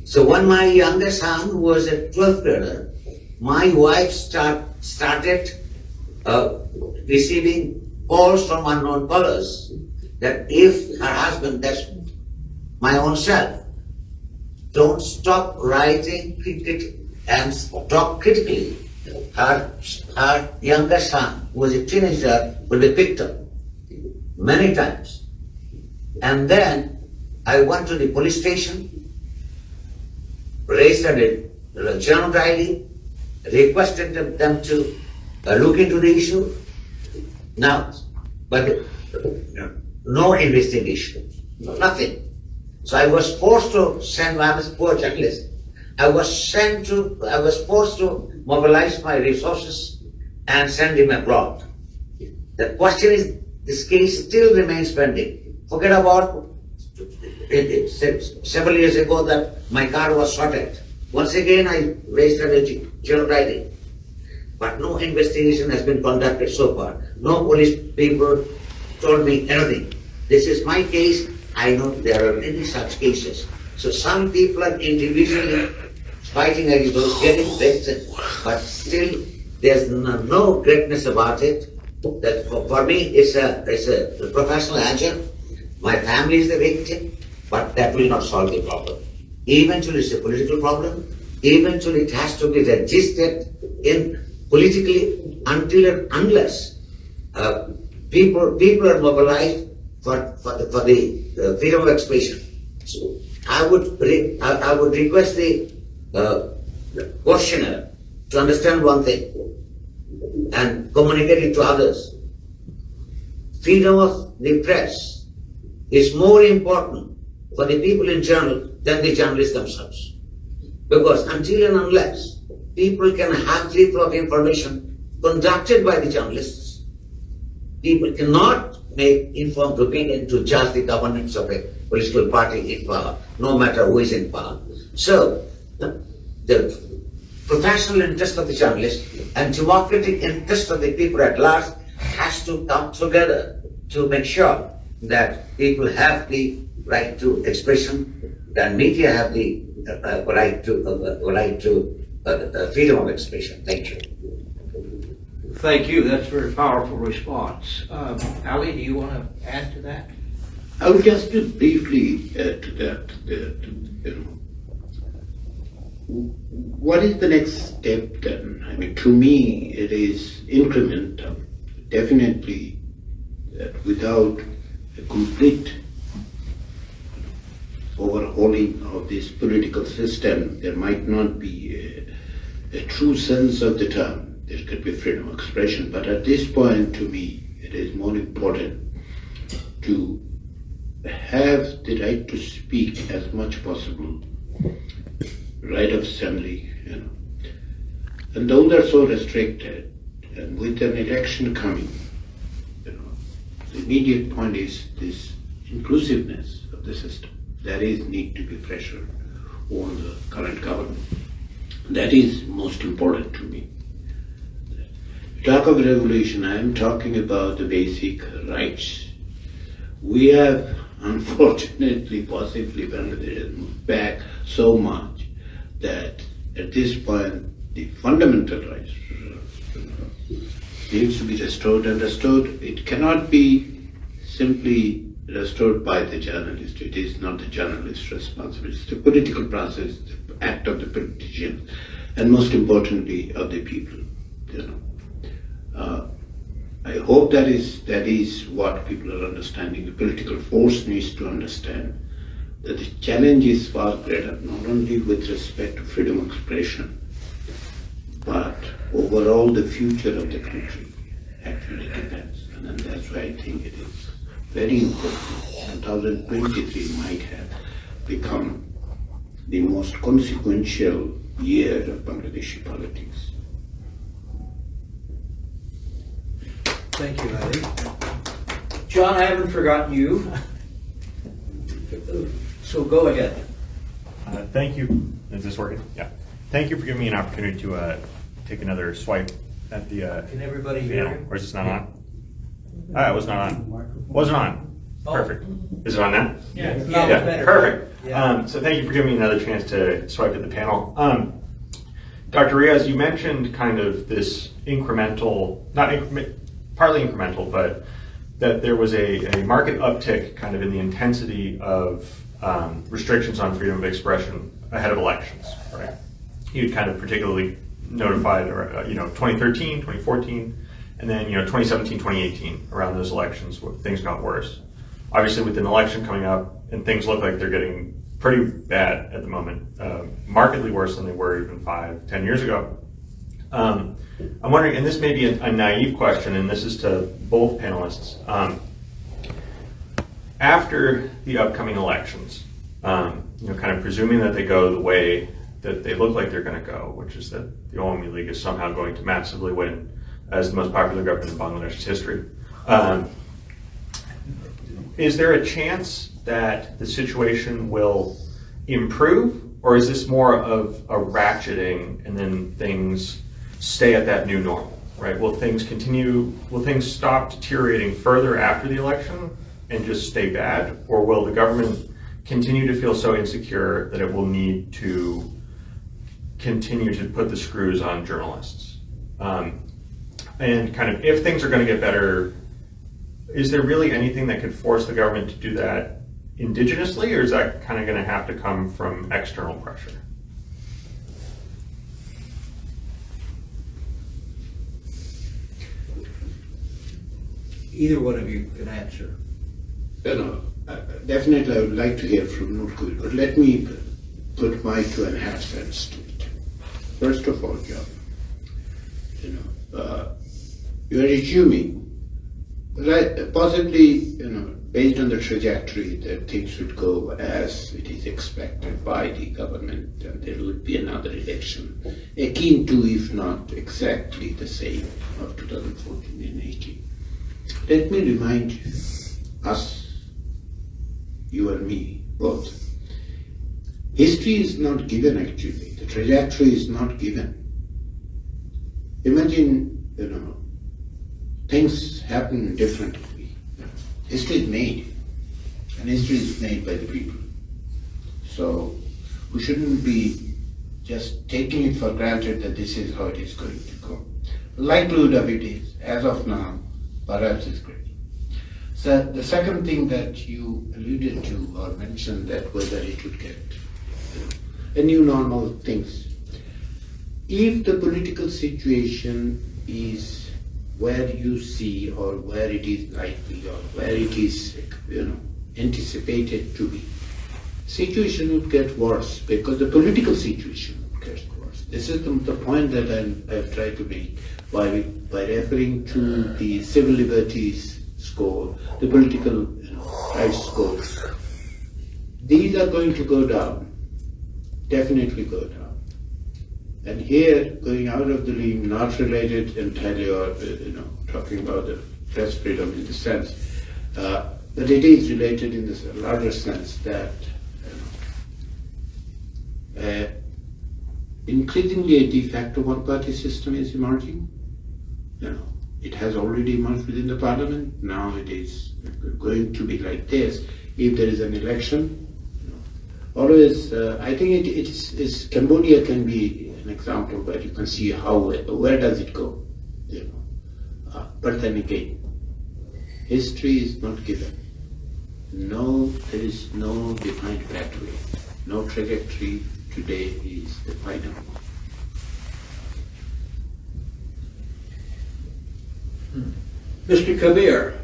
So when my younger son was a 12th grader, my wife started receiving calls from unknown callers that if her husband, that's my own self. Don't stop writing and talk critically. Her younger son, who was a teenager, will be picked up many times. And then I went to the police station, registered a journal diary, requested them to look into the issue. Now, but no investigation, nothing. So I was forced to send my poor journalist. I was forced to mobilize my resources and send him abroad. The question is, this case still remains pending. Forget about several years ago that my car was shorted. Once again, I registered a journal writing. But no investigation has been conducted so far. No police people told me anything. This is my case. I know there are many such cases. So some people are individually fighting against those getting victim, but still there's no greatness about it. That for me it's a professional action. My family is the victim, but that will not solve the problem. Eventually it's a political problem. Eventually it has to be registered in politically until and unless people are mobilized for the freedom of expression. So I would request the questioner to understand one thing and communicate it to others. Freedom of the press is more important for the people in journal than the journalists themselves. Because until and unless people can have free flow of information conducted by the journalists, people cannot make informed opinion to judge the governance of a political party in power, no matter who is in power. So, the professional interest of the journalist and democratic interest of the people at large has to come together to make sure that people have the right to expression, that media have the right to freedom of expression. Thank you. Thank you. That's a very powerful response. Ali, do you want to add to that? I would just briefly add to that. What is the next step then? I mean, to me, it is incremental. Definitely, without a complete overhauling of this political system, there might not be a true sense of the term. There could be freedom of expression, but at this point, to me, it is more important to have the right to speak as much possible, right of assembly, and those are so restricted. And with an election coming, the immediate point is this inclusiveness of the system. There is need to be pressure on the current government. That is most important to me. Talk of revolution, I am talking about the basic rights. We have, unfortunately, possibly, Bangladesh moved back so much that at this point, the fundamental rights needs to be restored and restored. It cannot be simply restored by the journalist. It is not the journalist's responsibility. It's the political process, the act of the politicians, and most importantly, of the people. I hope that is what people are understanding. The political force needs to understand that the challenge is far greater, not only with respect to freedom of expression, but overall the future of the country actually depends. And then that's why I think it is very important. 2023 might have become the most consequential year of Bangladeshi politics. Thank you, Ali. John, I haven't forgotten you. So go ahead. Thank you. Is this working? Yeah. Thank you for giving me an opportunity to take another swipe at the Can everybody hear panel. you? Or is this not on? It was not on. Wasn't on. Perfect. Is it on now? Yeah. Yeah. Perfect. Yeah. So thank you for giving me another chance to swipe at the panel. Dr. Riaz, you mentioned kind of this incremental, partly incremental, but that there was a market uptick kind of in the intensity of restrictions on freedom of expression ahead of elections, right? He kind of particularly notified, 2013, 2014, and then, 2017, 2018, around those elections, where things got worse. Obviously, with an election coming up, and things look like they're getting pretty bad at the moment, markedly worse than they were even 5-10 years ago. I'm wondering, and this may be a naive question, and this is to both panelists. After the upcoming elections, kind of presuming that they go the way that they look like they're going to go, which is that the Awami League is somehow going to massively win as the most popular government in Bangladesh's history. Is there a chance that the situation will improve, or is this more of a ratcheting and then things stay at that new normal, right? Will things stop deteriorating further after the election and just stay bad, or will the government continue to feel so insecure that it will need to continue to put the screws on journalists? And kind of, if things are going to get better, is there really anything that could force the government to do that indigenously, or is that kind of going to have to come from external pressure? Either one of you can answer. Definitely I would like to hear from Nurkul, but let me put my 2.5 cents to it. First of all, John, you are assuming, possibly, based on the trajectory, that things would go as it is expected by the government, and there would be another election, akin to, if not exactly the same, of 2014 and 18. Let me remind us, you and me, both, history is not given actually, the trajectory is not given. Imagine, things happen differently. History is made, and history is made by the people. So we shouldn't be just taking it for granted that this is how it is going to go. The likelihood of it is, as of now, perhaps is great. So the second thing that you alluded to or mentioned, that whether it would get a new normal things. If the political situation is where you see, or where it is likely, or where it is anticipated to be, situation would get worse because the political situation would get worse. This is the point that I've tried to make by referring to the civil liberties score, the political rights score. These are going to go down, definitely go down. And here, going out of the limb, not related entirely, or talking about the press freedom in the sense, but it is related in this larger sense that increasingly a de facto one-party system is emerging. It has already emerged within the parliament. Now it is going to be like this. If there is an election, always, I think it's Cambodia can be an example where you can see where does it go, but then again, history is not given. There is no defined pathway. No trajectory today is the final one. Mr. Kabir,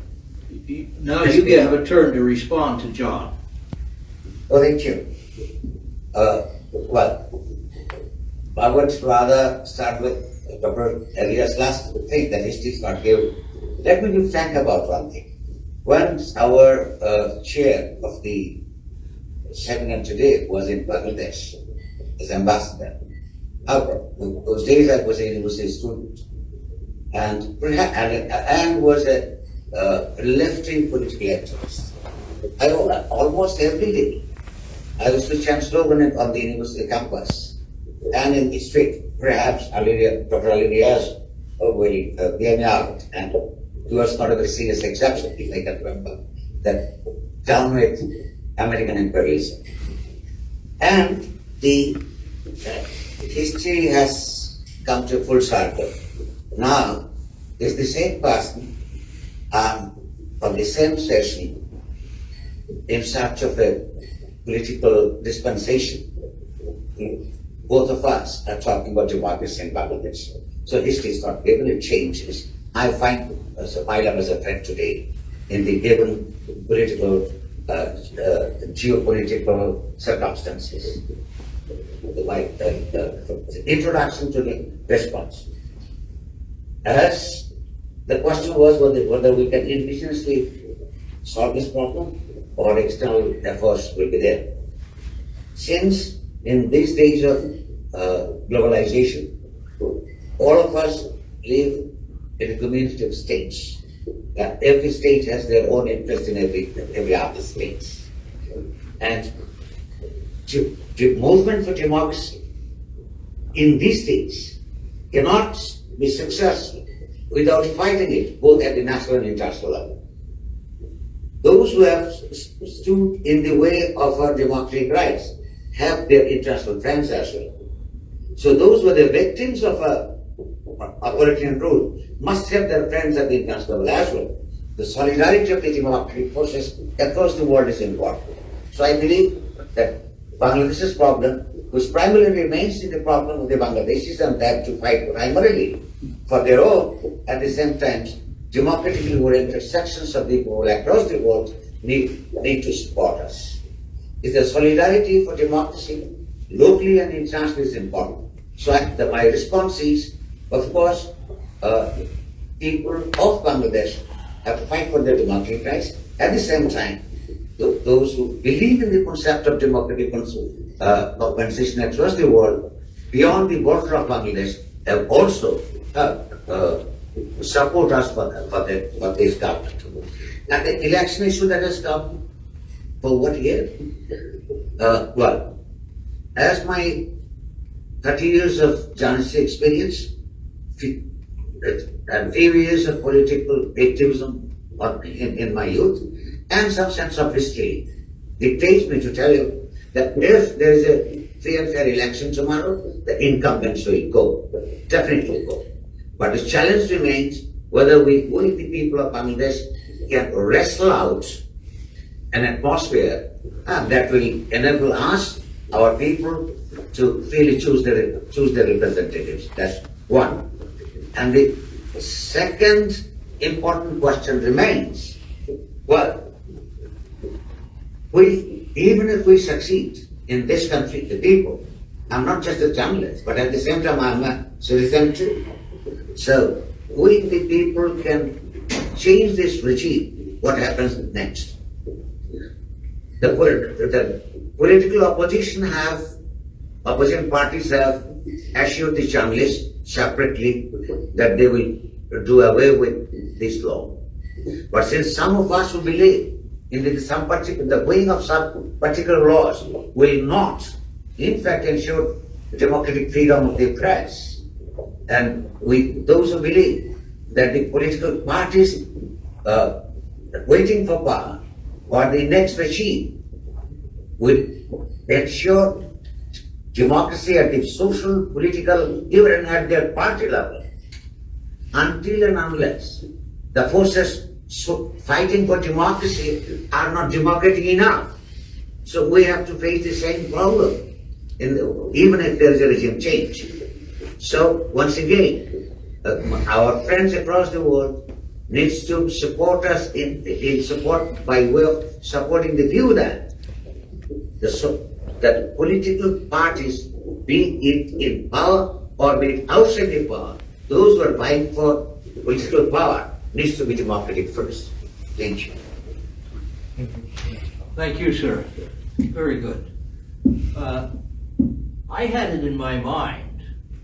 now you have a turn to respond to John. Oh, thank you. Well, I would rather start with Dr. Elias' last thing, that history is not given. Let me be frank about one thing. Once our chair of the seminar today was in Bangladesh as ambassador. Those days I was a university student, and was a left-wing political activist. Almost every day I was to chant slogan on the university campus and in the street. Perhaps Dr. Alias will bear me out, and he was not a very serious exception, if I can remember, that down with American imperialism. And the history has come to a full circle. Now, is the same person from the same session in search of a political dispensation, both of us are talking about democracy in Bangladesh. So history is not given, it changes. I find myself as a friend today in the given political, geopolitical circumstances. The introduction to the response. As the question was whether we can indigenously solve this problem or external efforts will be there. Since in these days of globalization, all of us live in a community of states. Every state has their own interest in every other state. And the movement for democracy in these states cannot be successful without fighting it both at the national and international level. Those who have stood in the way of our democratic rights have their international friends as well. So those who are the victims of authoritarian rule must have their friends at the international level as well. The solidarity of the democratic forces across the world is important. So I believe that Bangladesh's problem, which primarily remains in the problem of the Bangladeshis, and they have to fight primarily for their own, at the same time, democratically oriented sections of the people across the world need to support us. Is the solidarity for democracy locally and internationally is important. So my response is, of course, people of Bangladesh have to fight for their democratic rights. At the same time, those who believe in the concept of democratic compensation across the world, beyond the border of Bangladesh, have also support us for this government. And the election issue that has come, for what year? Well, as my 30 years of journalistic experience and few years of political activism in my youth, and some sense of history dictates me to tell you that if there is a free and fair election tomorrow, the incumbents will go, definitely go. But the challenge remains whether we, the people of Bangladesh, can wrestle out an atmosphere that will enable us, our people, to freely choose their representatives. That's one. And the second important question remains, well, even if we succeed in this country, the people, I'm not just a journalist, but at the same time I'm a citizen too. So we, the people, can change this regime. What happens next? The political opposition parties have assured the journalists separately that they will do away with this law. But since some of us who believe in the going of some particular laws will not, in fact, ensure democratic freedom of the press, and those who believe that the political parties waiting for power or the next regime will ensure democracy at the social, political, even at their party level, until and unless the forces fighting for democracy are not democratic enough. So we have to face the same problem, even if there is a regime change. So once again, our friends across the world needs to support us in support by way of supporting the view that that political parties, be it in power or be it outside the power, those who are vying for political power needs to be democratic first. Thank you. Thank you, sir. Very good. I had it in my mind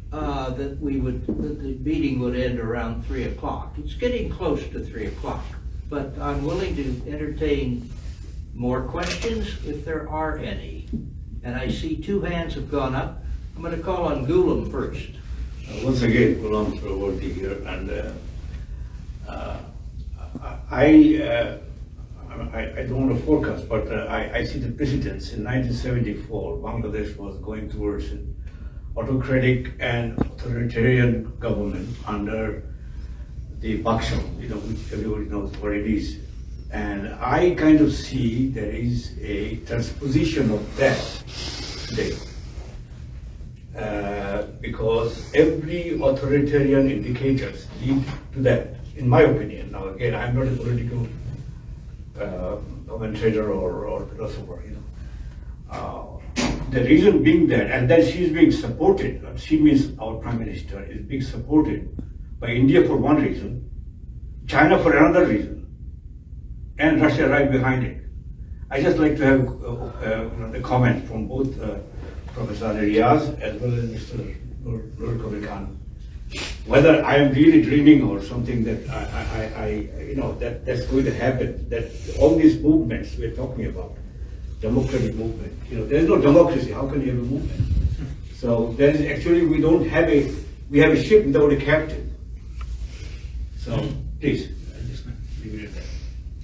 that the meeting would end around 3 o'clock. It's getting close to 3 o'clock, but I'm willing to entertain more questions if there are any. And I see 2 hands have gone up. I'm going to call on Gulam first. Once again, Gulam Pravarti here, and I don't want to forecast, but I see the precedents. In 1974, Bangladesh was going towards an autocratic and authoritarian government under the Baksham, which everybody knows what it is. And I kind of see there is a transposition of that today. Because every authoritarian indicators lead to that, in my opinion. Now again, I'm not a political commentator or philosopher, the reason being that, and then she's being supported, she means our Prime Minister is being supported by India for one reason, China for another reason, and Russia right behind it. I just like to have a comment from both Professor Riaz as well as Mr. Nur Khan, whether I am really dreaming or something that that's going to happen, that all these movements we're talking about, democratic movement, there is no democracy, how can you have a movement? So there is actually, we have a ship without a captain. So please, I'll just leave it at that.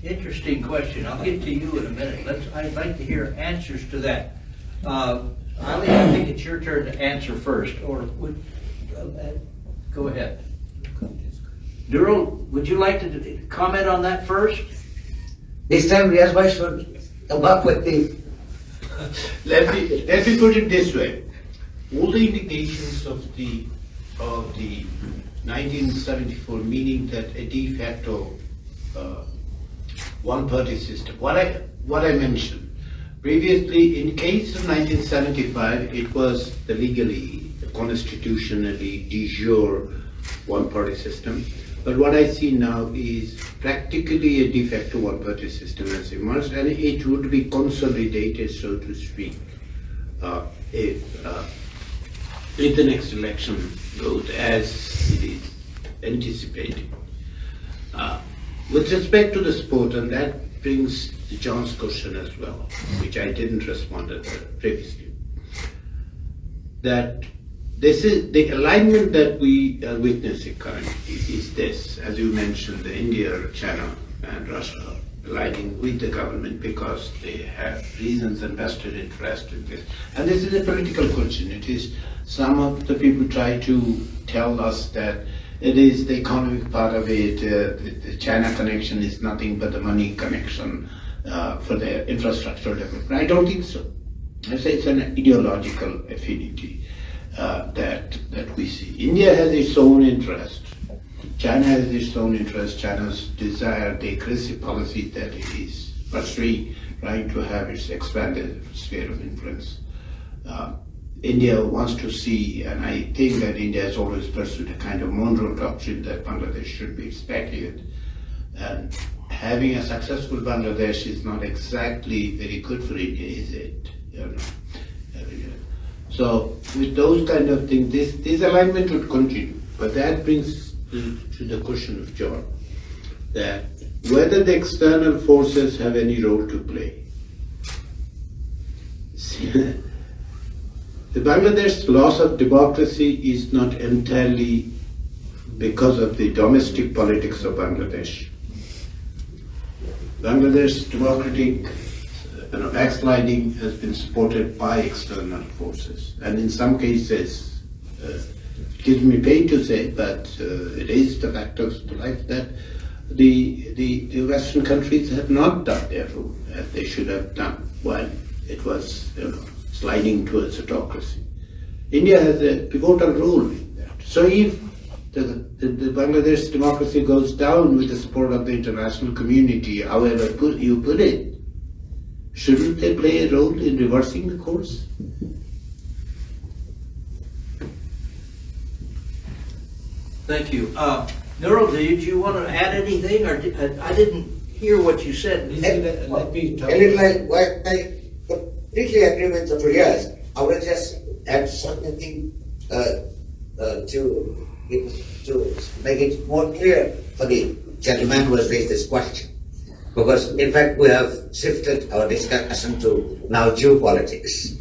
Interesting question. I'll get to you in a minute. I'd like to hear answers to that. Ali, I think it's your turn to answer first, or go ahead. Dural, would you like to comment on that first? This time, Riaz Bhai should come up with the... Let me put it this way. All the indications of the 1974, meaning that a de facto one-party system. What I mentioned previously, in case of 1975, it was the legally, constitutionally de jure one-party system. But what I see now is practically a de facto one-party system has emerged, and it would be consolidated, so to speak, if the next election goes as it is anticipated. With respect to the sport, and that brings to John's question as well, which I didn't respond to previously, that this is the alignment that we are witnessing currently is this, as you mentioned, the India, China, and Russia aligning with the government because they have reasons and vested interest in this. And this is a political question. It is, some of the people try to tell us that it is the economic part of it, the China connection is nothing but the money connection for the infrastructure development. I don't think so. I say it's an ideological affinity that we see. India has its own interest. China has its own interest. China's desire, the aggressive policy that it is pursuing, trying to have its expanded sphere of influence. India wants to see, and I think that India has always pursued a kind of Monroe doctrine that Bangladesh should be expatriate. And having a successful Bangladesh is not exactly very good for India, is it? So with those kind of things, this alignment would continue. But that brings to the question of John, that whether the external forces have any role to play. The Bangladesh loss of democracy is not entirely because of the domestic politics of Bangladesh. Bangladesh democratic backsliding has been supported by external forces, and in some cases, it gives me pain to say, but it is the fact of life that the Western countries have not done their role as they should have done when it was sliding towards autocracy. India has a pivotal role in that. So if the Bangladesh democracy goes down with the support of the international community, however you put it, shouldn't they play a role in reversing the course? Thank you. Nurul, did you want to add anything, or I didn't hear what you said? Let me talk. A little like I completely agree with the Riaz. I will just add something to make it more clear for the gentleman who has raised this question. Because in fact we have shifted our discussion to now geopolitics.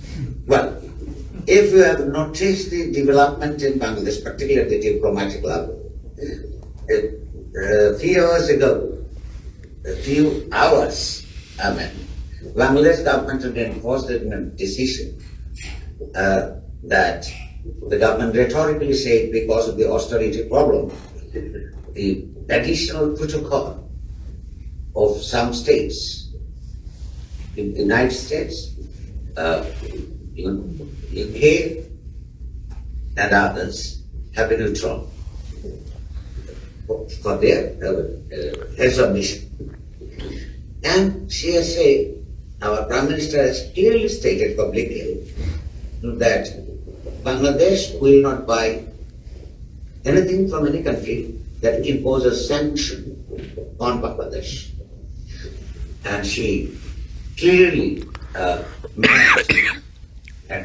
Well, if you have noticed the development in Bangladesh, particularly at the diplomatic level, a few hours, Bangladesh government had enforced a decision that the government rhetorically said because of the austerity problem, the additional protocol of some states in the United States, UK and others have been withdrawn for their heads of mission. And she has said, our Prime Minister has clearly stated publicly that Bangladesh will not buy anything from any country that imposes sanction on Bangladesh. And she clearly at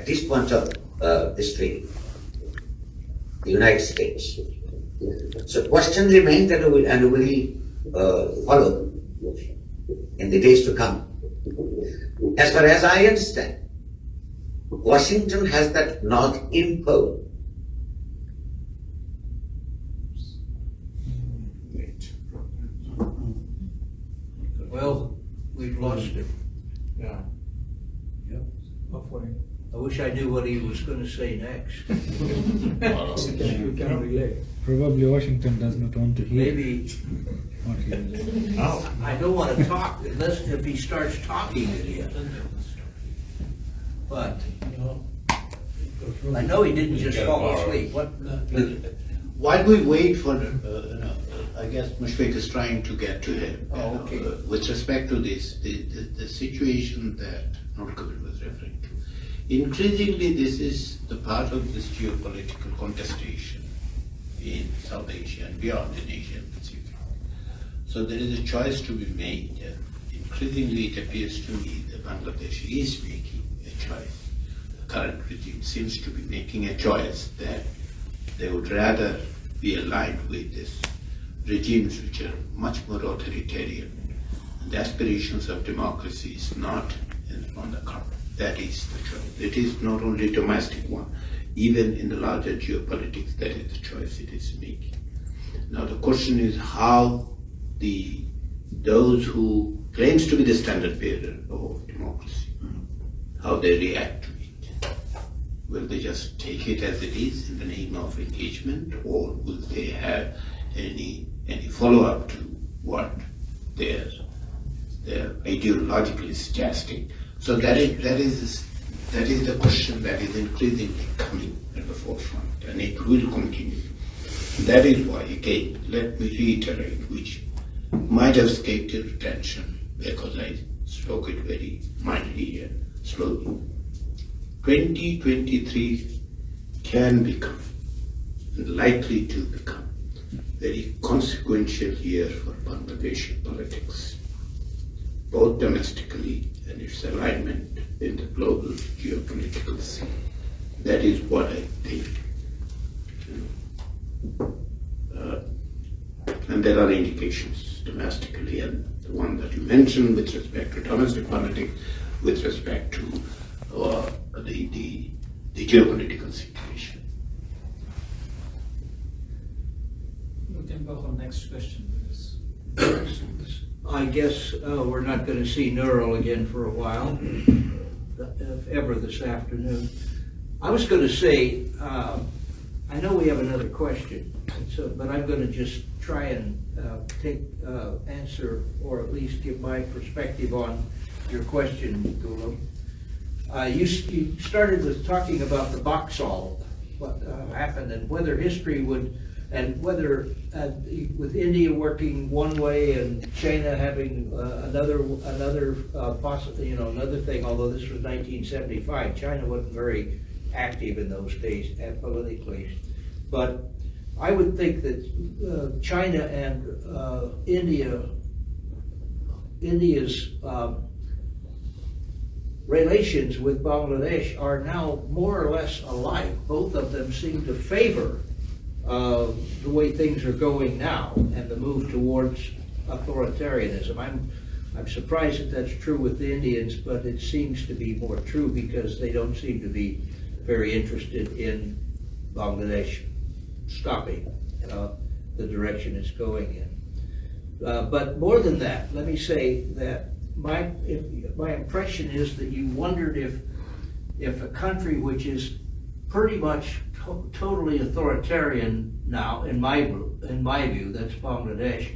this point of history, the United States. So question remains that we will follow in the days to come. As far as I understand, Washington has that North Pole. Well, we've lost him. Yeah. I wish I knew what he was going to say next. You can relate. Probably Washington does not want to hear Maybe what he is. Oh, I don't want to talk unless if he starts talking again. But I know he didn't just fall asleep. What? While we wait for, I guess Mushfiq is trying to get to him. Oh, okay. With respect to this, the situation that Nurkabir was referring to, increasingly this is the part of this geopolitical contestation in South Asia and beyond in Asia Pacific. So there is a choice to be made. Increasingly it appears to me that Bangladesh is making a choice. The current regime seems to be making a choice that they would rather be aligned with these regimes which are much more authoritarian. And the aspirations of democracy is not on the carpet. That is the choice. It is not only domestic one, even in the larger geopolitics, that is the choice it is making. Now the question is how those who claims to be the standard bearer of democracy, how they react to it. Will they just take it as it is in the name of engagement, or will they have any follow-up to what their ideologically suggesting? So that is the question that is increasingly coming at the forefront, and it will continue. That is why, again, let me reiterate, which might have escaped your attention because I spoke it very mildly and slowly. 2023 can become, and likely to become, very consequential year for Bangladeshi politics, both domestically and its alignment in the global geopolitical scene. That is what I think. And there are indications domestically, and the one that you mentioned with respect to domestic politics, with respect to the geopolitical situation. We can go for next question. I guess we're not going to see Nurul again for a while, if ever this afternoon. I was going to say, I know we have another question, but I'm going to just try and answer, or at least give my perspective on your question, Gulam. You started with talking about the Boxall, what happened, and whether history would, and whether with India working one way and China having another thing. Although this was 1975, China wasn't very active in those days politically, but I would think that China and India's relations with Bangladesh are now more or less alike. Both of them seem to favor the way things are going now and the move towards authoritarianism. I'm surprised that that's true with the Indians, but it seems to be more true because they don't seem to be very interested in Bangladesh stopping the direction it's going in. But more than that, let me say that my impression is that you wondered if a country which is pretty much totally authoritarian now, in my view, that's Bangladesh,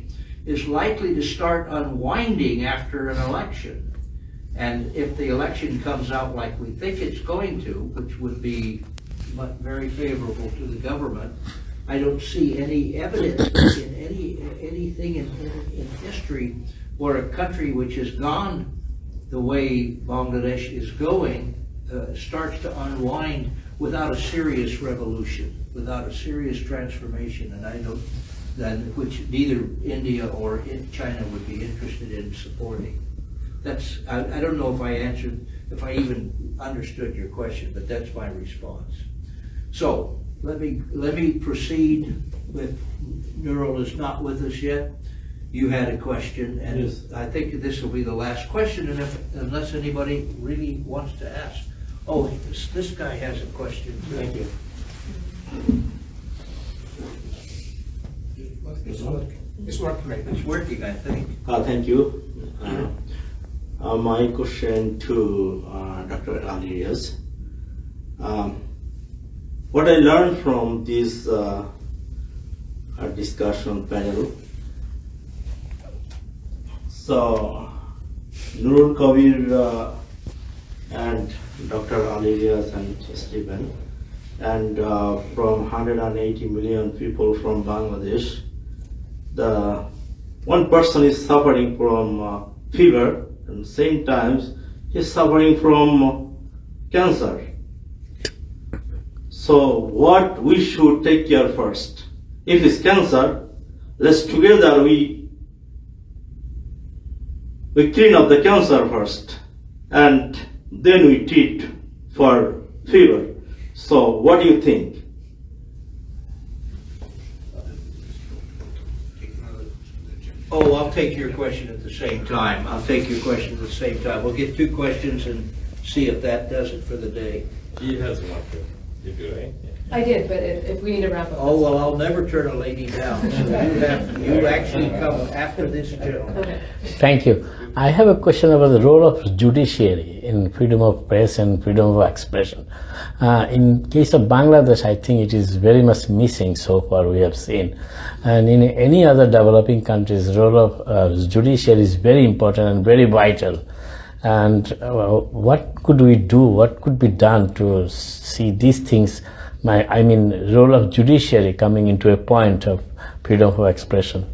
is likely to start unwinding after an election. And if the election comes out like we think it's going to, which would be very favorable to the government, I don't see any evidence in anything in history where a country which has gone the way Bangladesh is going starts to unwind without a serious revolution, without a serious transformation, and I don't, which neither India or China would be interested in supporting. That's, I don't know if I even understood your question, but that's my response. So let me proceed with, Nurul is not with us yet. You had a question, and Yes. I think this will be the last question, and unless anybody really wants to ask. Oh, this guy has a question too. Thank you. It's working right now. It's working, I think. Thank you. My question to Dr. Alias. What I learned from this discussion panel, so Nurul Kabir and Dr. Alias and Stephen, and from 180 million people from Bangladesh, the one person is suffering from fever, and same times he's suffering from cancer. So what we should take care first? If it's cancer, let's together we clean up the cancer first, and then we treat for fever. So what do you think? Oh, I'll take your question at the same time. We'll get two questions and see if that does it for the day. He has one. You do, right? I did, but if we need to wrap up. Oh, well, I'll never turn a lady down. So you actually come after this gentleman. Okay. Thank you. I have a question about the role of judiciary in freedom of press and freedom of expression. In case of Bangladesh, I think it is very much missing so far, we have seen. And in any other developing countries, the role of judiciary is very important and very vital. And what could we do, what could be done to see these things, role of judiciary coming into a point of freedom of expression?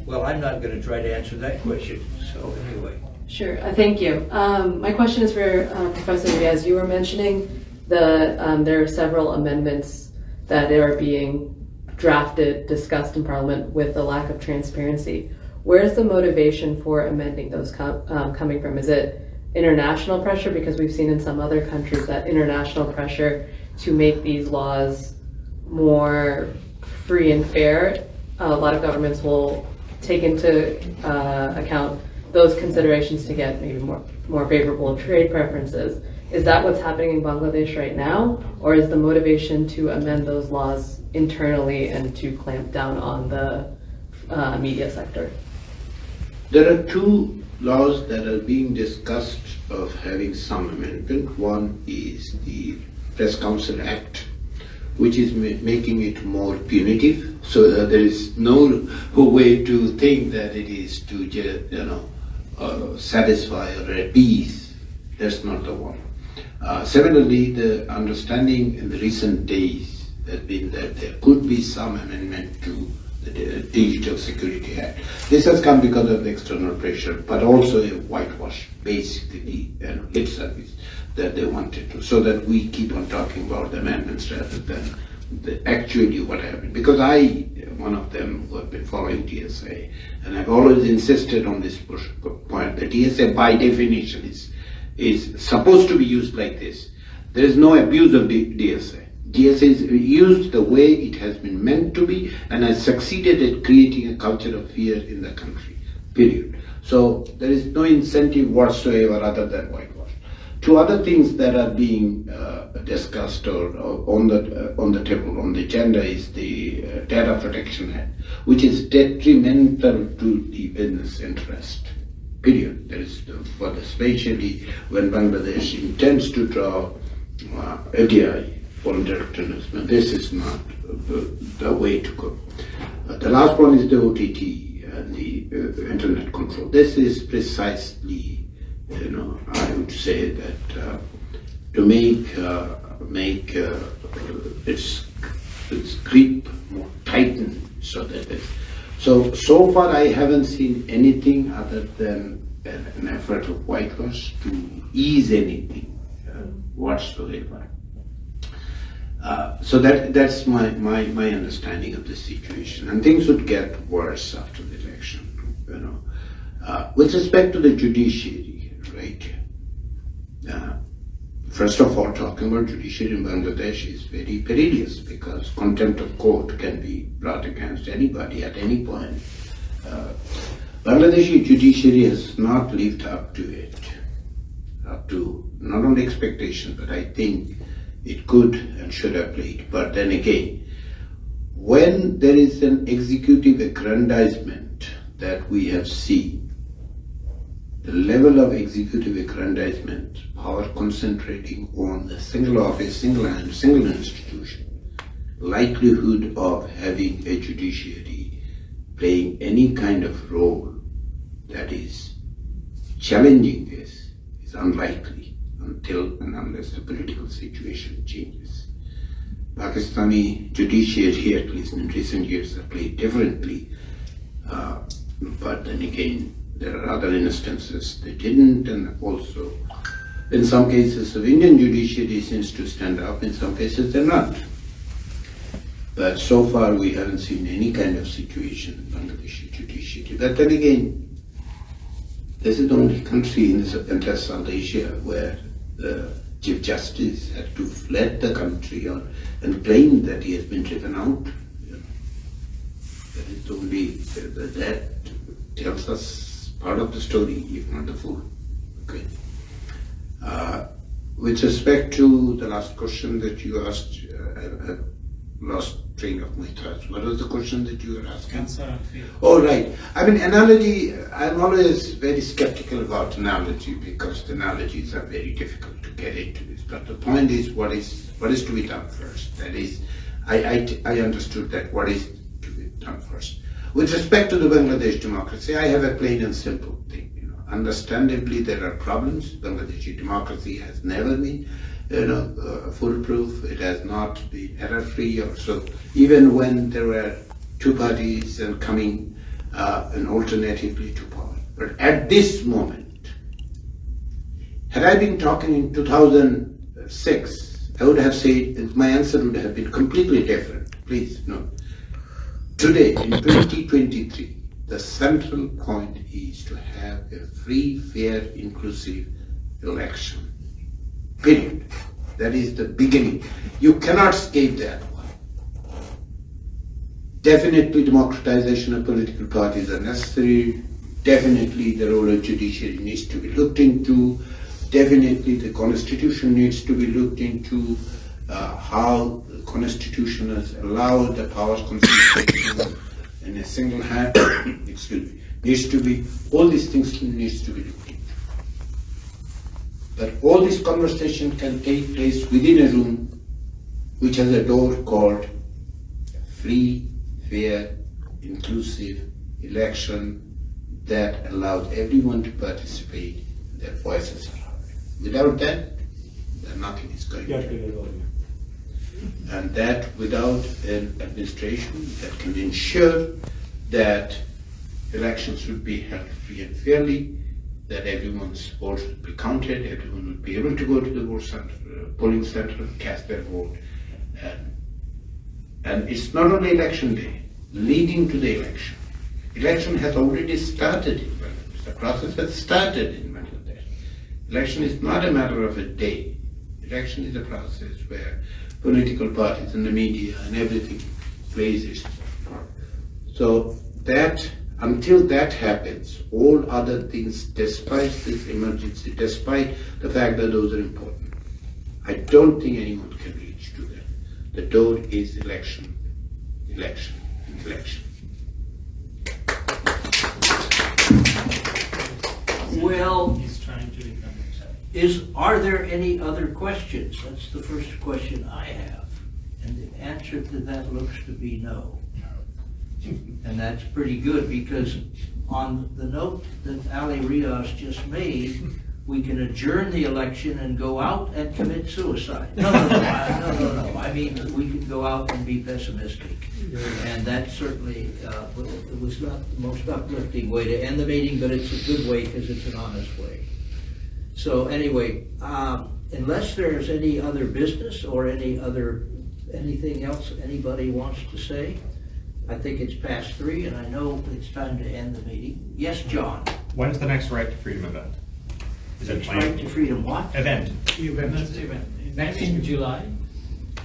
Well, I'm not going to try to answer that question, so anyway. Sure, thank you. My question is for Professor Riaz. You were mentioning there are several amendments that are being drafted, discussed in Parliament with a lack of transparency. Where's the motivation for amending those coming from? Is it international pressure? Because we've seen in some other countries that international pressure to make these laws more free and fair. A lot of governments will take into account those considerations to get maybe more favorable trade preferences. Is that what's happening in Bangladesh right now? Or is the motivation to amend those laws internally and to clamp down on the media sector? There are two laws that are being discussed of having some amendment. One is the Press Council Act, which is making it more punitive, so that there is no way to think that it is to satisfy or appease. That's not the one. Similarly, the understanding in the recent days has been that there could be some amendment to the Digital Security Act. This has come because of the external pressure, but also a whitewash, basically, lip service that they wanted to, so that we keep on talking about the amendments rather than actually what happened. Because I am one of them who have been following TSA, and I've always insisted on this point. The TSA, by definition, is supposed to be used like this. There is no abuse of the DSA. DSA is used the way it has been meant to be and has succeeded at creating a culture of fear in the country, period. So there is no incentive whatsoever other than whitewash. Two other things that are being discussed or on the table, on the agenda, is the Data Protection Act, which is detrimental to the business interest, period. There is, especially when Bangladesh intends to draw FDI voluntary autonomous. This is not the way to go. The last one is the OTT and the internet control. This is precisely, I would say that to make its grip more tightened, so far I haven't seen anything other than an effort of whitewash to ease anything whatsoever. So that's my understanding of the situation, and things would get worse after the election. With respect to the judiciary, right? First of all, talking about judiciary in Bangladesh is very perilous because contempt of court can be brought against anybody at any point. Bangladeshi judiciary has not lived up to not only expectations, but I think it could and should have played. But then again, when there is an executive aggrandizement that we have seen, the level of executive aggrandizement, power concentrating on a single office, single hand, single institution, likelihood of having a judiciary playing any kind of role that is challenging this is unlikely until and unless the political situation changes. Pakistani judiciary, at least in recent years, have played differently, but then again, there are other instances they didn't, and also in some cases of Indian judiciary seems to stand up, in some cases they're not. But so far we haven't seen any kind of situation in Bangladeshi judiciary. But then again, this is the only country in this entire South Asia where the Chief Justice had to fled the country and claim that he has been driven out. That is only, that tells us part of the story, if not the full. Okay. With respect to the last question that you asked, I lost train of my thoughts. What was the question that you were asking? Cancer and fear. Oh, right. I mean, analogy, I'm always very skeptical about analogy because the analogies are very difficult to get into this. But the point is, what is to be done first? That is, I understood that what is to be done first. With respect to the Bangladesh democracy, I have a plain and simple thing. Understandably, there are problems. Bangladeshi democracy has never been, foolproof. It has not been error-free or so. Even when there were two parties and coming an alternatively to power. But at this moment, had I been talking in 2006, I would have said my answer would have been completely different. Please note. Today, in 2023, the central point is to have a free, fair, inclusive election. Period. That is the beginning. You cannot escape that one. Definitely democratization of political parties are necessary. Definitely the role of judiciary needs to be looked into. Definitely the constitution needs to be looked into. How the constitution has allowed the power concentration in a single hand, needs to be, all these things needs to be looked into. But all this conversation can take place within a room which has a door called free, fair, inclusive election that allows everyone to participate, their voices are heard. Without that, then nothing is going to happen. And that without an administration that can ensure that elections would be held free and fairly, that everyone's vote would be counted, everyone would be able to go to the vote center, polling center, cast their vote. And it's not only election day, leading to the election. Election has already started in Bangladesh. The process has started in Bangladesh. Election is not a matter of a day. Election is a process where political parties and the media and everything plays its part. So that, until that happens, all other things, despite this emergency, despite the fact that those are important, I don't think anyone can reach to that. The door is election, election, election. Well, He's trying to become Are there any other questions? That's the first question I have. And the answer to that looks to be no. And that's pretty good, because on the note that Ali Riaz just made, we can adjourn the election and go out and commit suicide. No. I mean, we can go out and be pessimistic. And that certainly it was not the most uplifting way to end the meeting, but it's a good way because it's an honest way. So anyway, unless there's any other business or anything else anybody wants to say, I think it's past 3, and I know it's time to end the meeting. Yes, John? When's the next Right to Freedom event? Is it Right to planned? Freedom what? Event. In July?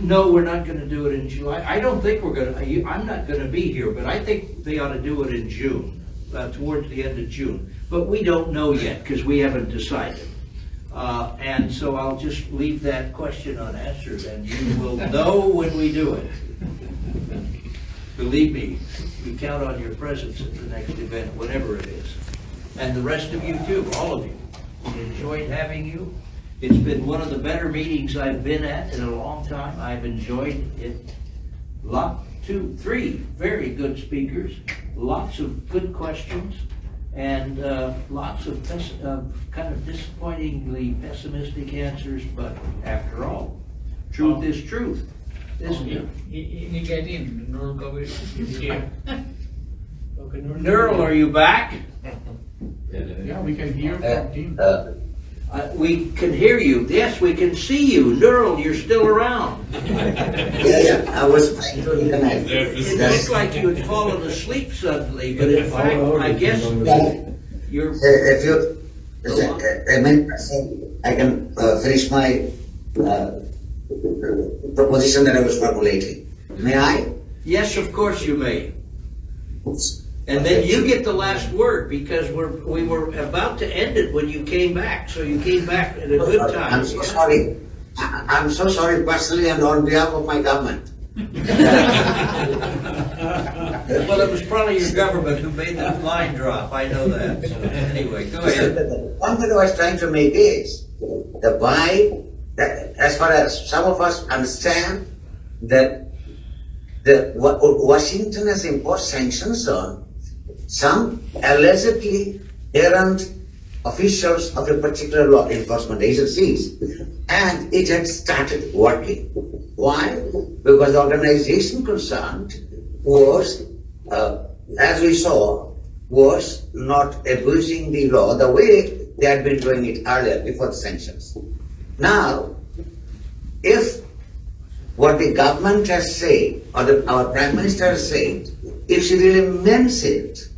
No, we're not gonna do it in July. I don't think we're gonna, I'm not gonna be here, but I think they ought to do it in June, towards the end of June. But we don't know yet, because we haven't decided. And so I'll just leave that question unanswered, and you will know when we do it. Believe me, we count on your presence at the next event, whatever it is. And the rest of you too, all of you. We enjoyed having you. It's been one of the better meetings I've been at in a long time. I've enjoyed it. 3 very good speakers, lots of good questions, and lots of kind of disappointingly pessimistic answers, but after all, truth is truth, isn't it? Neural, are you back? Yeah, we can hear from Dean. We can hear you. Yes, we can see you. Neural, you're still around. Yeah, I was trying to reconnect. It looked like you had fallen asleep suddenly, but in fact, I guess you're... If you, I can finish my proposition that I was formulating. May I? Yes, of course you may. And then you get the last word, because we were about to end it when you came back, so you came back at a good time. I'm so sorry. I'm so sorry personally and on behalf of my government. Well, it was probably your government who made that line drop, I know that. So anyway, go ahead. The point that I was trying to make is as far as some of us understand that Washington has imposed sanctions on some allegedly errant officials of a particular law enforcement agencies, and it had started working. Why? Because the organization concerned was, as we saw, was not abusing the law the way they had been doing it earlier before the sanctions. Now, if what the government has said, or our Prime Minister has said, if she really means it,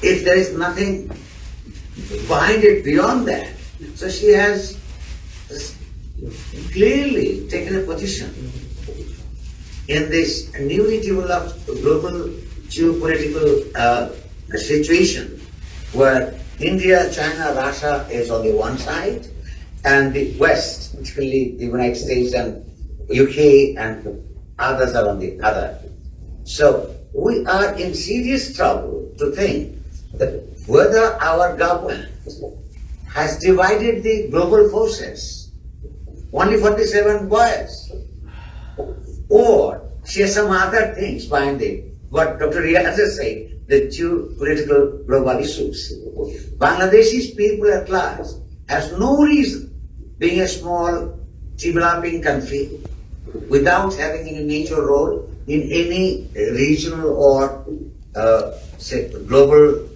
if there is nothing behind it beyond that, so she has clearly taken a position in this newly developed global geopolitical situation where India, China, Russia is on the one side, and the West, particularly the United States and UK and others are on the other. So we are in serious trouble to think that whether our government has divided the global forces only for the 7 boys, or she has some other things behind it. What Dr. Riaz has said, the geopolitical global issues. Bangladeshis people at large has no reason, being a small developing country, without having any major role in any regional or say global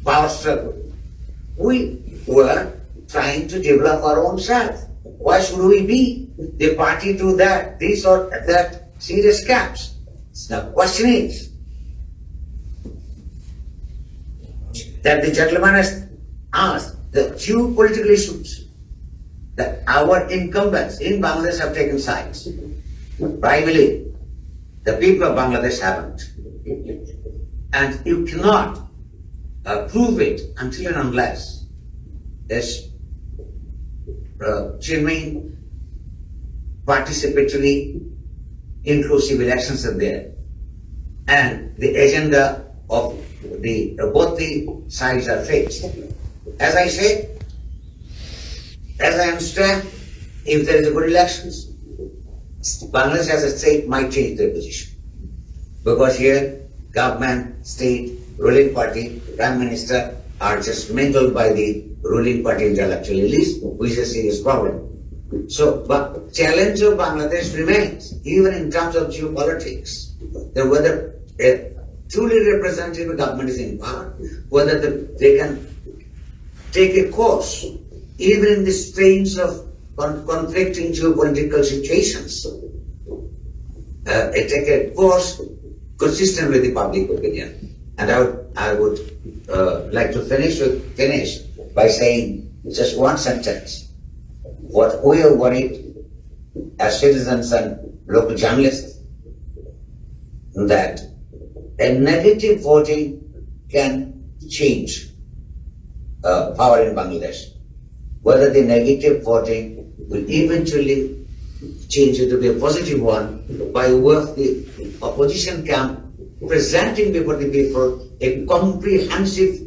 power struggle. We were trying to develop our own self. Why should we be the party to that, this or that serious gaps? The question is that the gentleman has asked the geopolitical issues that our incumbents in Bangladesh have taken sides. But I believe the people of Bangladesh haven't. And you cannot prove it until and unless there's genuine, participatory, inclusive elections are there. And the agenda of both the sides are fixed. As I said, as I understand, if there is a good elections, Bangladesh as a state might change their position. Because here, government, state, ruling party, prime minister are just mingled by the ruling party intellectual elites, which is a serious problem. So, but challenge of Bangladesh remains, even in terms of geopolitics, that whether a truly representative government is in power, whether they can take a course, even in the strains of conflicting geopolitical situations, take a course consistent with the public opinion. And I would like to finish by saying just one sentence. What we are worried as citizens and local journalists, that a negative voting can change power in Bangladesh. Whether the negative voting will eventually change it to be a positive one by way of the opposition camp presenting before the people a comprehensive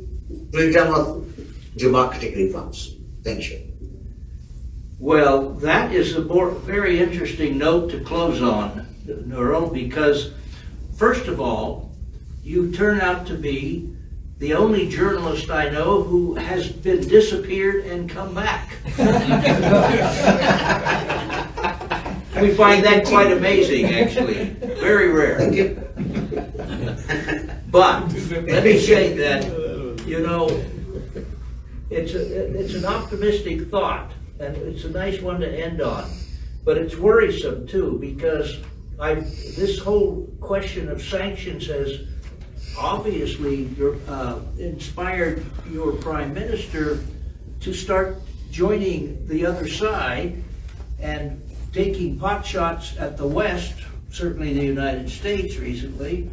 freedom of democratic reforms. Thank you. Well, that is a very interesting note to close on, Nurul, because first of all, you turn out to be the only journalist I know who has been disappeared and come back. We find that quite amazing, actually. Very rare. Thank you. But let me say that, you know, it's an optimistic thought, and it's a nice one to end on. But it's worrisome too, because this whole question of sanctions has obviously inspired your prime minister to start joining the other side and taking potshots at the West, certainly the United States recently,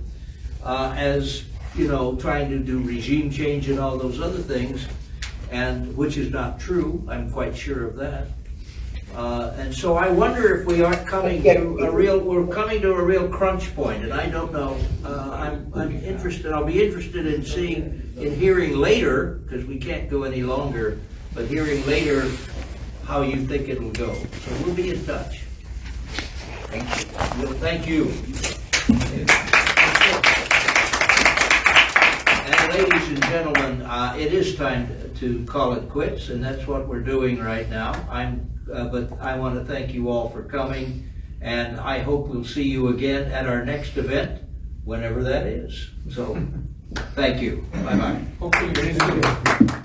as, you know, trying to do regime change and all those other things, and which is not true. I'm quite sure of that. And so I wonder if we aren't coming to a real crunch point, and I don't know. I'm interested. I'll be interested in hearing later, because we can't go any longer, but hearing later how you think it'll go. So we'll be in touch. Thank you. Well, thank you. And ladies and gentlemen, it is time to call it quits, and that's what we're doing right now. But I want to thank you all for coming, and I hope we'll see you again at our next event, whenever that is. So, thank you. Bye-bye. Hopefully very soon.